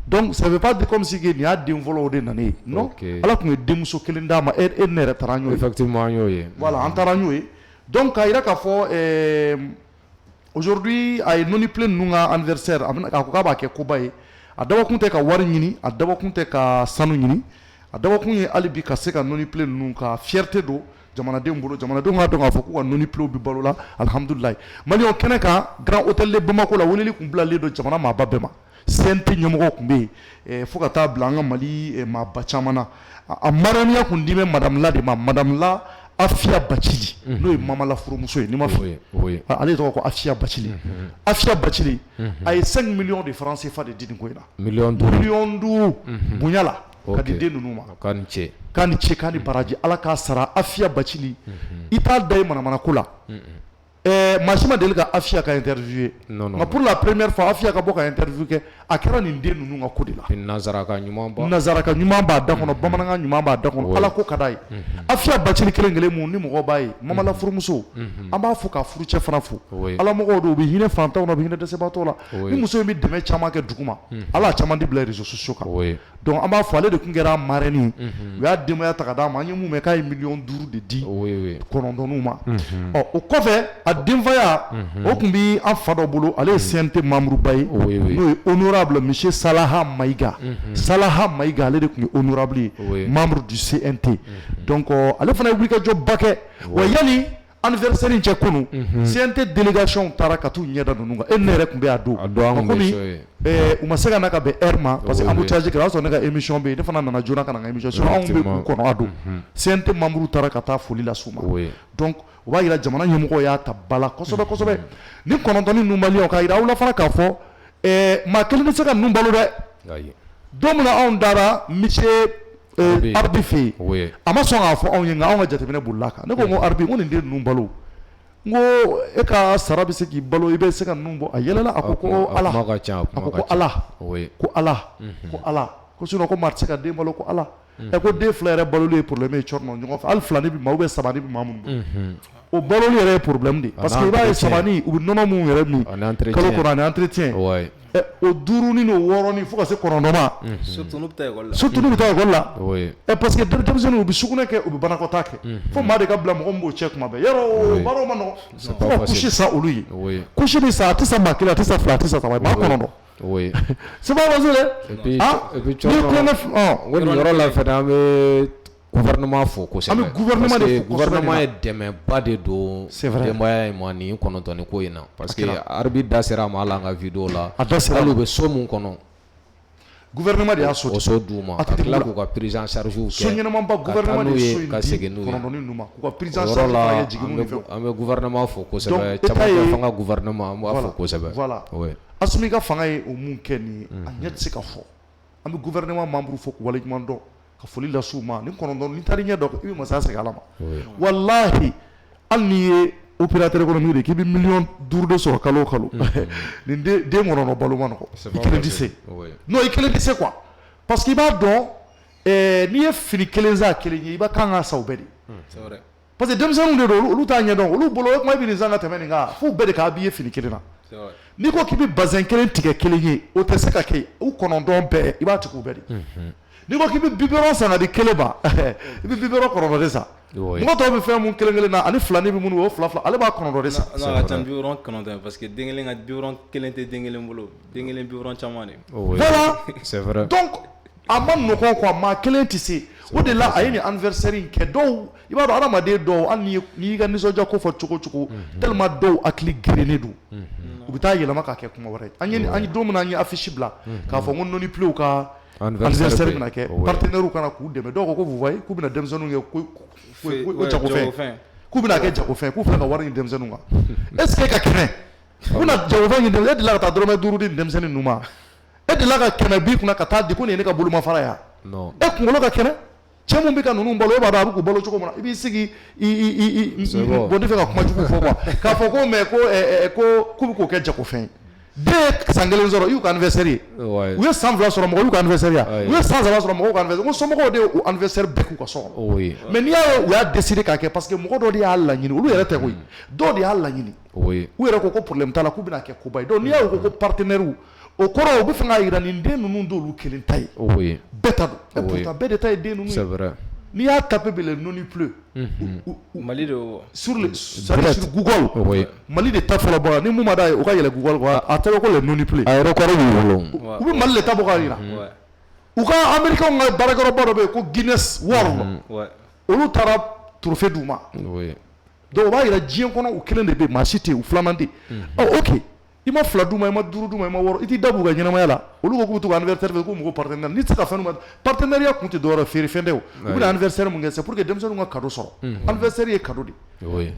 donc ça veut pas dire comme si que nin y'a den fɔlɔ de nana ye non Ala tun ye denmuso kelen d'a ma e ne yɛrɛ taara an y'o ye effectivement an y'o ye voilà an taara an y'o ye donc k'a yira k'a fɔ aujourd'hui a ye nɔni play ninnu ka anniversaire a ko k'a b'a kɛ koba ye a dabɔkun tɛ ka wari ɲini a dabɔkun tɛ ka sanu ɲini a dabɔkun ye hali bi ka se ka nɔni play ninnu ka fierté don jamanadenw bolo jamanadenw k'a dɔn k'a fɔ k'u ka nɔni play bɛ balo la alhamdulilayi Maliyɛnw kɛnɛ kan Grand Hôtel de Bamako la weleli tun bilalen don jamana maaba bɛɛ ma CNT ɲɛmɔgɔw tun bɛ yen fo ka taa bila an ka Mali maaba caman na a maraniya tun di bɛ Madame La de ma Madame La Afia Bacili n'o ye Mamala furumuso ye n'i ma fili ale tɔgɔ ko Afia Bacili Afia Bacili a ye 5 millions de francs CFA de di nin ko in na million 5 bonya la ka di den ninnu ma k'a ni ce k'a ni baraji Ala k'a sara Afia Bacili i t'a da ye manamana ko la maa si ma deli ka Afia ka interview nka pour la première fois Afia ka bɔ ka interview kɛ a kɛra nin den ninnu ka ko de la nazaraka ɲuman b'a da kɔnɔ bamanankan ɲuman b'a da kɔnɔ Ala ko ka d'a ye Afia Bacili kelen kelen mun ni mɔgɔw b'a ye Mamala furumuso an b'a fo ka furucɛ fana fo Ala mɔgɔw don u bɛ hinɛ fantanw na u bɛ hinɛ dɛsɛbaatɔw la ni muso in bɛ dɛmɛ caman kɛ dugu ma Ala a caman di bila réseaux sociaux kan donc an b'a fɔ ale de tun kɛra marraine u y'a denbaya ta ka d'a ma an ye mun mɛn k'a ye 5 millions de di kɔnɔntɔnninw ma o kɔfɛ a denfaya o tun bɛ an fa dɔ bolo ale ye CNT membre ba ye n'o ye honorable monsieur Salaha Maïga Salaha Maïga ale de tun ye honorable ye membre du CNT donc ale fana ye wulikajɔ ba kɛ wa yanni anniversaire in cɛ kunu CNT délégation taara ka t'u ɲɛda ninnu kan ne yɛrɛ tun bɛ a don komi u ma se ka na ka bɛn heure ma parce que embouteillage kɛra o y'a sɔrɔ ne ka émission bɛ yen ne fana nana joona ka na n ka émission sinon anw bɛ k'u kɔnɔ a don CNT membre taara ka taa foli las'u ma donc o b'a jira jamana ɲɛmɔgɔw y'a ta ba la kosɛbɛ kosɛbɛ ni kɔnɔntɔnni ninnu Maliyɛnw k'a jira aw la fana k'a fɔ maa kelen tɛ se ka ninnu balo dɛ don min na anw dara monsieur Arbi fɛ yen a ma sɔn k'a fɔ anw ye nka anw ka jateminɛ bolila kan ne ko n ko Arbi n ko nin den ninnu balo n ko e ka sara bɛ se k'i balo i bɛ se ka ninnu bɔ a yɛlɛla a ko Ala a ko Ala ko sinon ko maa tɛ se ka den balo ko Ala ko den fila yɛrɛ baloli ye problème ye cɔrɔnɔ ɲɔgɔn fɛ hali fila ni bɛ maa ou bien saba ni bɛ maa minnu bolo o baloli yɛrɛ ye problème de parce que i b'a ye saba ni u bɛ nɔnɔ minnu yɛrɛ min kalo kɔnɔ ani entretien o duuru ni o wɔɔrɔ ni fo ka se kɔnɔntɔn ma surtout n'u bɛ taa ekɔli la parce que denmisɛnninw u bɛ sugunɛ kɛ u bɛ banakɔtaa kɛ fo maa de ka bila mɔgɔ min b'o cɛ kuma bɛɛ yarɔ o baaraw ma nɔgɔn fo ka kusi san olu ye kusi bɛ san a tɛ san maa kelen a tɛ san fila a tɛ san saba maa kɔnɔntɔn c'est pas facile et puis yɔrɔ la fɛnɛ an bɛ gouvernement fo kosɛbɛ parce que gouvernement ye dɛmɛba de don denbaya in ma nin kɔnɔntɔnni ko in na parce que Arbi da sera a ma hali an ka vidéo la hali u bɛ so mun kɔnɔ gouvernement de y'a so d'u ma ka tila k'u ka prise en charge kɛ so ɲɛnama ba gouvernement de ye so in ka segin n'u ye kɔnɔntɔnni ninnu ma k'u ka prise en charge fana kɛ jiginniw ni fɛnw an bɛ gouvernement fo kosɛbɛ caman bɛ fanga gouvernement an b'a fo kosɛbɛ voilà Assimi ka fanga ye o mun kɛ nin ye a ɲɛ tɛ se ka fɔ an bɛ gouvernement membre fo k'u waleɲuman dɔn ka foli las'u ma ni kɔnɔntɔn ni taara ɲɛ dɔn i bɛ masaya segin Ala ma walahi hali n'i ye opérateur économique de k'i bɛ 5 millions de sɔrɔ kalo o kalo nin den kɔnɔntɔn balo ma nɔgɔ i kelen tɛ se non i kelen tɛ se quoi parce que i b'a dɔn n'i ye fini kelen san kelen ye i b'a kan ka san o bɛɛ de parce que denmisɛnninw de don olu t'a ɲɛ dɔn olu bolo o kuma i bɛ nin san ka tɛmɛ nin kan fo bɛɛ de k'a b'i ye fini kelen na n'i ko k'i bɛ bazin kelen tigɛ kelen ye o tɛ se ka kɛ u kɔnɔntɔn bɛɛ i b'a tigɛ o bɛɛ de n'i ko k'i bɛ biberon san ka di kelen ma i bɛ biberon kɔnɔntɔn de san mɔgɔ tɔw bɛ fɛn mun kelen kelen na ani fila ni bɛ minnu o fila ale b'a kɔnɔntɔn de san. non a ka ca biberon kɔnɔntɔn parce que den kelen ka biberon kelen tɛ den kelen bolo den kelen biberon caman de. voilà c'est vrai donc a ma nɔgɔn quoi maa kelen tɛ se o de la a ye nin anniversaire in kɛ dɔw i b'a dɔn adamaden dɔw hali n'i y'i ka nisɔndiya ko fɔ cogo cogo tellement dɔw hakili gerennen don u bɛ taa yɛlɛma k'a kɛ kuma wɛrɛ ye an ye don min na an ye affiche bila k'a fɔ ko nɔni pilew ka anniversaire bɛna kɛ partenaires kana k'u dɛmɛ dɔw ko vous voyez k'u bɛna denmisɛnninw kɛ jagofɛn k'u bɛna kɛ jagofɛn k'u filɛ ka wari ɲini denmisɛnninw kan est ce que ka kɛnɛ u bɛna jagofɛn ɲini denmisɛnninw e delila ka taa dɔrɔmɛ 5 di denmisɛnnin ninnu ma e delila ka 100 b'i kunna ka taa di ko nin ye ne ka bolomafara ye e kunkolo ka kɛnɛ cɛ mun bɛ ka ninnu balo e b'a dɔn a bɛ k'u balo cogo min na i b'i sigi bon ne fɛ ka kuma jugu fɔ quoi k'a fɔ ko mais ko k'u bɛ k'o kɛ jagofɛn ye den ye san 1 sɔrɔ i y'u ka anniversaire ye u ye san 2 sɔrɔ mɔgɔw y'u ka anniversaire ye u ye san 3 sɔrɔ mɔgɔw ka anniversaire ko somɔgɔw de y'u anniversaire bɛɛ k'u ka so kɔnɔ mais n'i y'a ye u y'a décider k'a kɛ parce que mɔgɔ dɔ de y'a laɲini olu yɛrɛ tɛ koyi dɔw de y'a laɲini u yɛrɛ ko problème t'a la k'u bɛna kɛ koba ye donc n'i y'a ye u ko partenaire o kɔrɔ u bɛ fɛ k'a jira nin den ninnu d'olu kelen ta ye bɛɛ ta don et pourtant bɛɛ de ta ye den ninnu ye n'i y'a tapé bɛ le noni plus Mali de sur Google Mali de ta fɔlɔ bɔ ni mun ma d'a ye o ka yɛlɛ Google quoi a tɛgɛ ko le noni plus a yɛrɛ kɔrɔ b'u bolo u bɛ Mali de ta bɔ k'a jira u ka américain ka baarakɛyɔrɔba dɔ bɛ yen ko Guinness World olu taara trophée d'u ma donc o b'a jira diɲɛ kɔnɔ u kelen de bɛ yen maa si tɛ yen u filanan tɛ yen ok i ma 2 d'u ma i ma 5 d'u ma i ma 6 i t'i da b'u ka ɲɛnamaya la olu ko k'u bɛ to ka anniversaire fɛ k'u mɔgɔ partenaire n'i tɛ se ka fɛn ma partenariat kun tɛ dɔwɛrɛ feere fɛn tɛ o u bɛna anniversaire mun kɛ c'est pour que denmisɛnninw ka cadeau sɔrɔ anniversaire ye cadeau de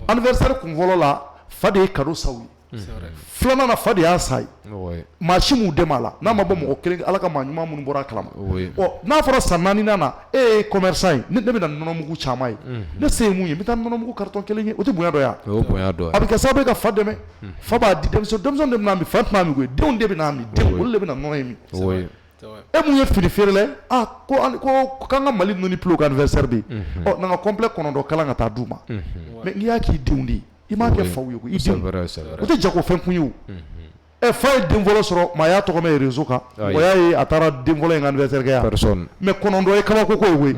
anniversaire kun fɔlɔ la fa de ye cadeau sa u ye filanan na fa de y'a sa ye maa si m'u dɛmɛ a la n'a ma bɔ mɔgɔ kelen ala ka maa ɲuman minnu bɔra a kalama n'a fɔra san 4nan na e ye commerçant ye ne bɛna nɔnɔmugu caman ye ne se ye mun ye n bɛ taa nɔnɔmugu carton 1 ye o tɛ bonya dɔ ye a bɛ kɛ sababu ye ka fa dɛmɛ fa b'a di denmisɛnnin de bɛna min fa tɛna min koyi denw de bɛna min denw olu de bɛna nɔnɔ in min e mun ye fini feere la ko k'an ka Mali nɔni plus ka anniversaire bɛ yen n'an ka complet 9 kalan ka taa d'u ma mais n'i y'a k'i denw de ye i m'a kɛ faw ye ko i denw o tɛ jago fɛn kun ye o fa ye den fɔlɔ sɔrɔ maa y'a tɔgɔ mɛn réseau kan o y'a ye a taara den fɔlɔ in ka anniversaire kɛ yan mais 9 ye kabako ko ye koyi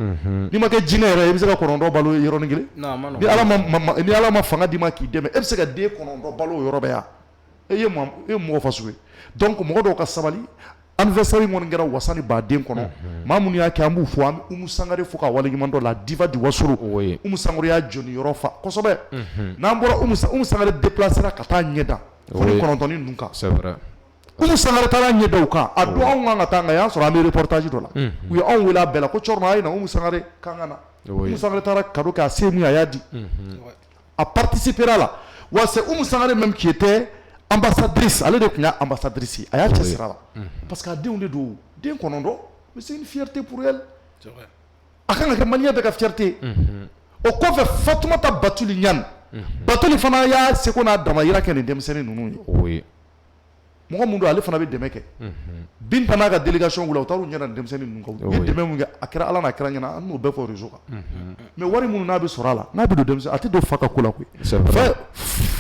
n'i ma kɛ jinɛ yɛrɛ i bɛ se ka 9 balo yɔrɔnin kelen ni ala ma fanga d'i ma k'i dɛmɛ e bɛ se ka den 9 balo o yɔrɔ bɛɛ yan e ye mɔgɔ fasugu ye donc mɔgɔ dɔw ka sabali anniversaire kɔni kɛra wasa ni baden kɔnɔ maa minnu y'a kɛ an b'u fɔ an bɛ Umu Sangare fo ka waleɲuman dɔ la diva di Wasolo Umu Sangare y'a jɔni yɔrɔ fa kosɛbɛ n'an bɔra Umu Sangare déplacera ka taa ɲɛda fo ni 9 ninnu kan Umu Sangare taara ɲɛda u kan a don anw kan ka taa nka y'an sɔrɔ an bɛ reportage dɔ la u ye anw wele a bɛɛ la ko Cɔrɔma a ye na Umu Sangare kan ka na Umu Sangare taara cadeau kɛ a se mun ye a y'a di a participera la wa c'est Umu Sangare même qui était ambassadrice ale de tun y'a ambassadrice ye a y'a cɛsira la parce que a denw de don den 9 mais c'est une fierté pour elle a kan ka kɛ maliyɛn bɛɛ ka fierté o kɔfɛ Fatumata Batuli Ɲani Batuli fana y'a seko n'a damayira kɛ nin denmisɛnnin ninnu ye mɔgɔ mun don ale fana bɛ dɛmɛ kɛ Binta n'a ka délégation wula u taar'u ɲɛda nin denmisɛnnin ninnu kan u ye dɛmɛ mun kɛ a kɛra ala n'a kɛra ɲɛna an n'o bɛɛ fɔ réseau kan mais wari minnu n'a bɛ sɔrɔ a la n'a bɛ don denmisɛnnin a tɛ don fa ka ko la koyi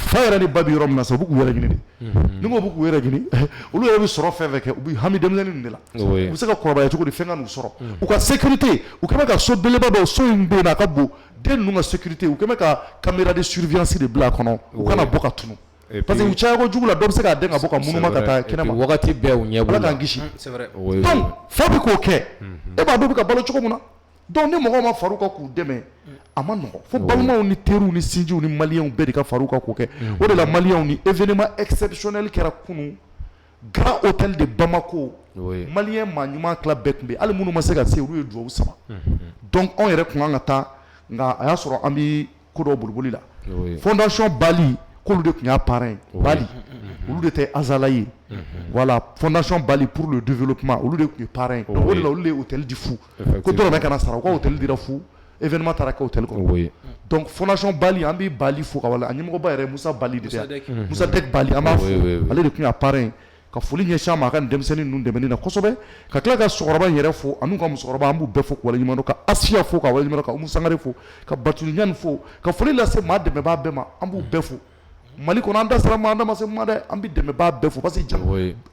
fa yɛrɛ ni ba bɛ yɔrɔ min na sa u bɛ k'u yɛrɛ ɲini de ni ko bɛ k'u yɛrɛ ɲini olu yɛrɛ bɛ sɔrɔ fɛn fɛn kɛ u bɛ hami denmisɛnnin ninnu de la u bɛ se ka kɔrɔbaya cogo di fɛn ka n'u sɔrɔ u ka sécurité u kɛn bɛ ka so belebeleba dɔw so in bɛ yen a ka bon den ninnu ka sécurité u kɛn bɛ ka caméra de surveillance de bila a kɔnɔ u kana bɔ ka tunun parce que u caya kojugu la dɔ bɛ se k'a den ka bɔ ka munuma ka taa kɛnɛma wagati bɛɛ u ɲɛ b'u la ala k'an kisi donc fa bɛ k'o kɛ e b'a dɔn bɛ ka balo cogo min na donc ni mɔgɔw ma far'u kan k'u dɛmɛ a ma nɔgɔn fo balimaw ni teriw ni sinjiw ni maliyɛnw bɛɛ de ka far'u kan k'o kɛ o de la maliyɛnw ni événement exceptionnel kɛra kunun Grand Hôtel de Bamako maliyɛn maa ɲuman tila bɛɛ tun bɛ hali minnu ma se ka se olu ye duwawu sama donc anw yɛrɛ kun kan ka taa nka a y'a sɔrɔ an bɛ ko dɔ boliboli la fondation Bali k'olu de tun y'a parrain Bali olu de tɛ Azala ye voilà fondation Bali pour le développement olu de tun ye parrain donc o de la olu de ye hôtel di Fu ko dɔrɔmɛ kana sara u ka hôtel dira Fu événement taara kɛ hôtel kɔnɔ donc fondation Bali an bɛ Bali fo ka wala a ɲɛmɔgɔba yɛrɛ Musa Bali de tɛ Musa Dɛk Bali an b'a fo ale de tun y'a parrain ka foli ɲɛsin a ma a ka nin denmisɛnnin ninnu dɛmɛni na kosɛbɛ ka tila ka musokɔrɔba in yɛrɛ fo an'u ka musokɔrɔba an b'u bɛɛ fo k'u waleɲuman dɔn ka Asiya fo ka waleɲuman dɔn ka Umu Sangare fo ka Batuli Ɲani fo ka foli lase maa dɛmɛbaa bɛɛ ma an b'u bɛɛ fo Mali kɔnɔ an da sera ma an da ma se ma dɛ an bɛ dɛmɛbaa bɛɛ fo parce que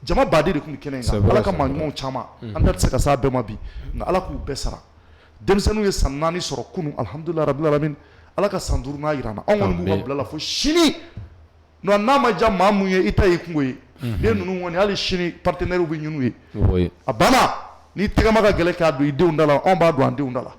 jama baden de tun bɛ kɛnɛ in kan ala ka maa ɲumanw caman an da tɛ se ka s'a bɛɛ ma bi nka ala k'u bɛɛ sara denmisɛnninw ye san 4 sɔrɔ kunun alhamdulilayi rabil alamin ala ka san 5 n'a jira an na anw kɔni b'u ka bila la fo sini n'a ma diya maa mun ye i ta ye kungo ye den ninnu kɔni hali sini partenaire bɛ ɲini u ye a banna ni tɛgɛma ka gɛlɛn k'a don i denw da la anw b'a don an denw da la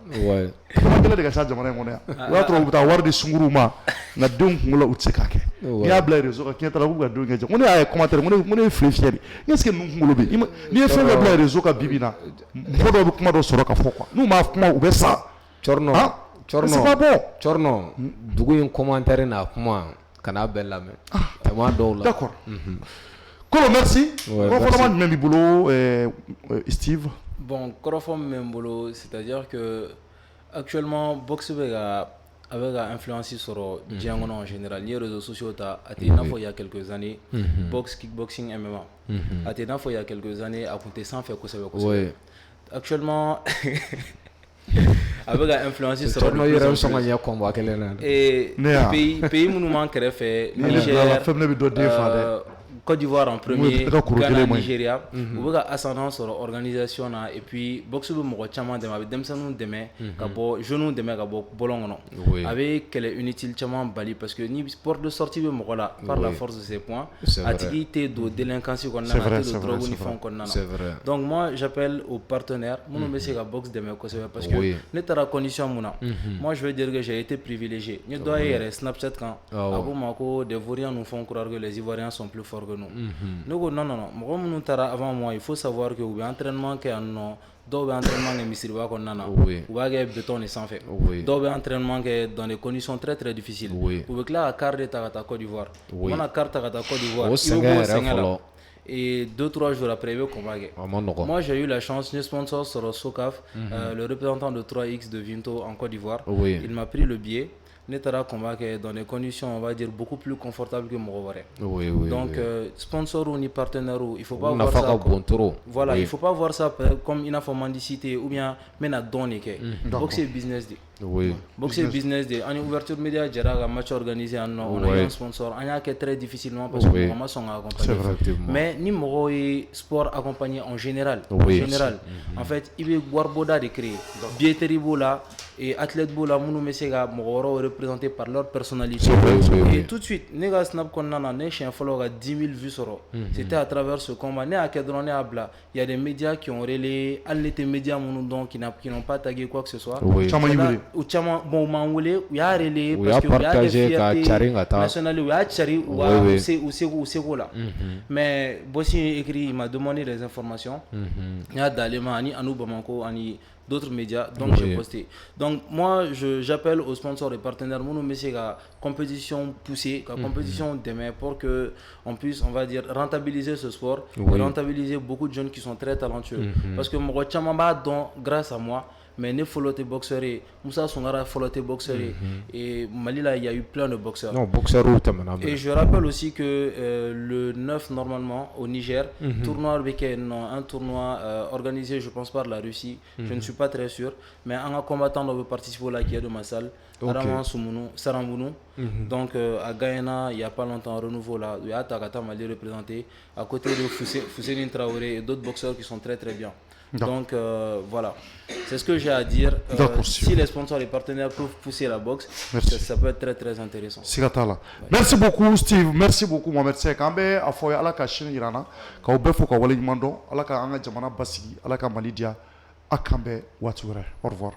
tɛgɛma gɛlɛn de ka ca jamana in kɔnɔ yan o y'a sɔrɔ u bɛ taa wari di sunkuruw ma nka denw kungo la u tɛ se k'a kɛ n'i y'a bila réseau kan k'e taara k'u ka denw kɛ ko ne y'a ye commentaire ko ne ye fili fiyɛ de est-ce que ninnu kunkolo bɛ yen n'i ye fɛn fɛn bila réseau kan bi bi in na mɔgɔ dɔw bɛ kuma dɔ sɔrɔ ka fɔ quoi n'u m'a kuma u bɛ sa Cɔrɔnɔ dugu in commentaire n'a kuma kana bɛɛ lamɛn tɛmɛ dɔw la d'accord Kolo merci kɔrɔfɔlɔma jumɛn b'i bolo Steve bon kɔrɔfɔ min bɛ n bolo c'est-à-dire que actuellement boxe avec influence sur Django en général. Les réseaux sociaux a été il y a quelques années, boxe, kickboxing, MMA. A été il y a quelques années à compter sans faire quoi ça veut. Actuellement avec influence sur et pays monument qui fait Niger, Côte d'Ivoire en premier, Ghana, Nigeria, ou bien ascendance sur l'organisation et puis boxe le mot chama de ma demsanu demain kabo genou demain kabo bolongono avec quel est inutile chama bali parce que ni sport de sortie de mot là par la force de ses points activité de délinquance qu'on a de drogue ni fond qu'on a donc moi j'appelle aux partenaires mon monsieur la boxe demain parce que n'est la condition mouna moi je veux dire que j'ai été privilégié ni doit y aller Snapchat quand avant mako des Ivoiriens nous font croire que les Ivoiriens sont plus forts que nous. Non. Avant moi, il faut savoir que vous avez entraînement qui est non. Dans l'entraînement qui est vous avez béton et sans fait. Dans l'entraînement qui est dans des conditions très très difficiles. Vous avez la carte de ta Côte d'Ivoire. On a carte de ta Côte d'Ivoire. Et 2-3 jours après, vous combattre. Moi, j'ai eu la chance, je sponsor sur Socaf, le représentant de 3X de Vinto en Côte d'Ivoire. Il m'a pris le billet. Netara combat dans des conditions on va dire beaucoup plus confortables que Moroware. Donc sponsor ou ni partenaire ou il faut pas voir ça voilà il faut pas voir ça comme une informaticité ou bien mena donner que boxer business dit boxer business dit en ouverture média jara match organisé en on a un sponsor on a que très difficilement parce que vraiment sont accompagnés mais ni moro sport accompagné en général en fait il veut boire boda de créer billetterie bola et athlète bola munu mesega moro représentés par leur personnalité et tout de suite nega snap konnana ne chien follow a 10 000 vues sur c'était à travers ce combat ne a cadronné à bla il y a des médias qui ont relayé les médias munu donc qui n'ont pas tagué quoi que ce soit ou chama bon manwele ou ya relayé parce que il y a des fiertés nationales ou ya chari ou c'est là mais Bossi écrit il m'a demandé des informations il y a Dalema ani Anou Bamako ani d'autres médias donc j'ai posté donc moi j'appelle aux sponsors et partenaires mon monsieur la compétition poussée la compétition demain pour que on puisse on va dire rentabiliser ce sport et rentabiliser beaucoup de jeunes qui sont très talentueux parce que moi chamamba donc grâce à moi mais ne folloté boxeur Moussa Songara folloté boxeur et Mali là il y a eu plein de boxeurs et je rappelle aussi que le 9 normalement au Niger tournoi un tournoi organisé je pense par la Russie je ne suis pas très sûr mais un combattant doit participer là qui est de ma salle Araman Soumounou Sarambounou donc à Guyana il y a pas longtemps renouveau là il y a Takata Mali représenté à côté de Fousséline Traoré et d'autres boxeurs qui sont très très bien. Donc voilà, c'est ce que j'ai à dire. Si les sponsors et les partenaires peuvent pousser la boxe, ça peut être très très intéressant. Merci beaucoup Steve, merci beaucoup Mohamed Seck. Ambe afoya ala ka shin irana ka obe fo ka wale nyimando ala ka anga jamana basigi ala ka malidia akambe watuure. Au revoir.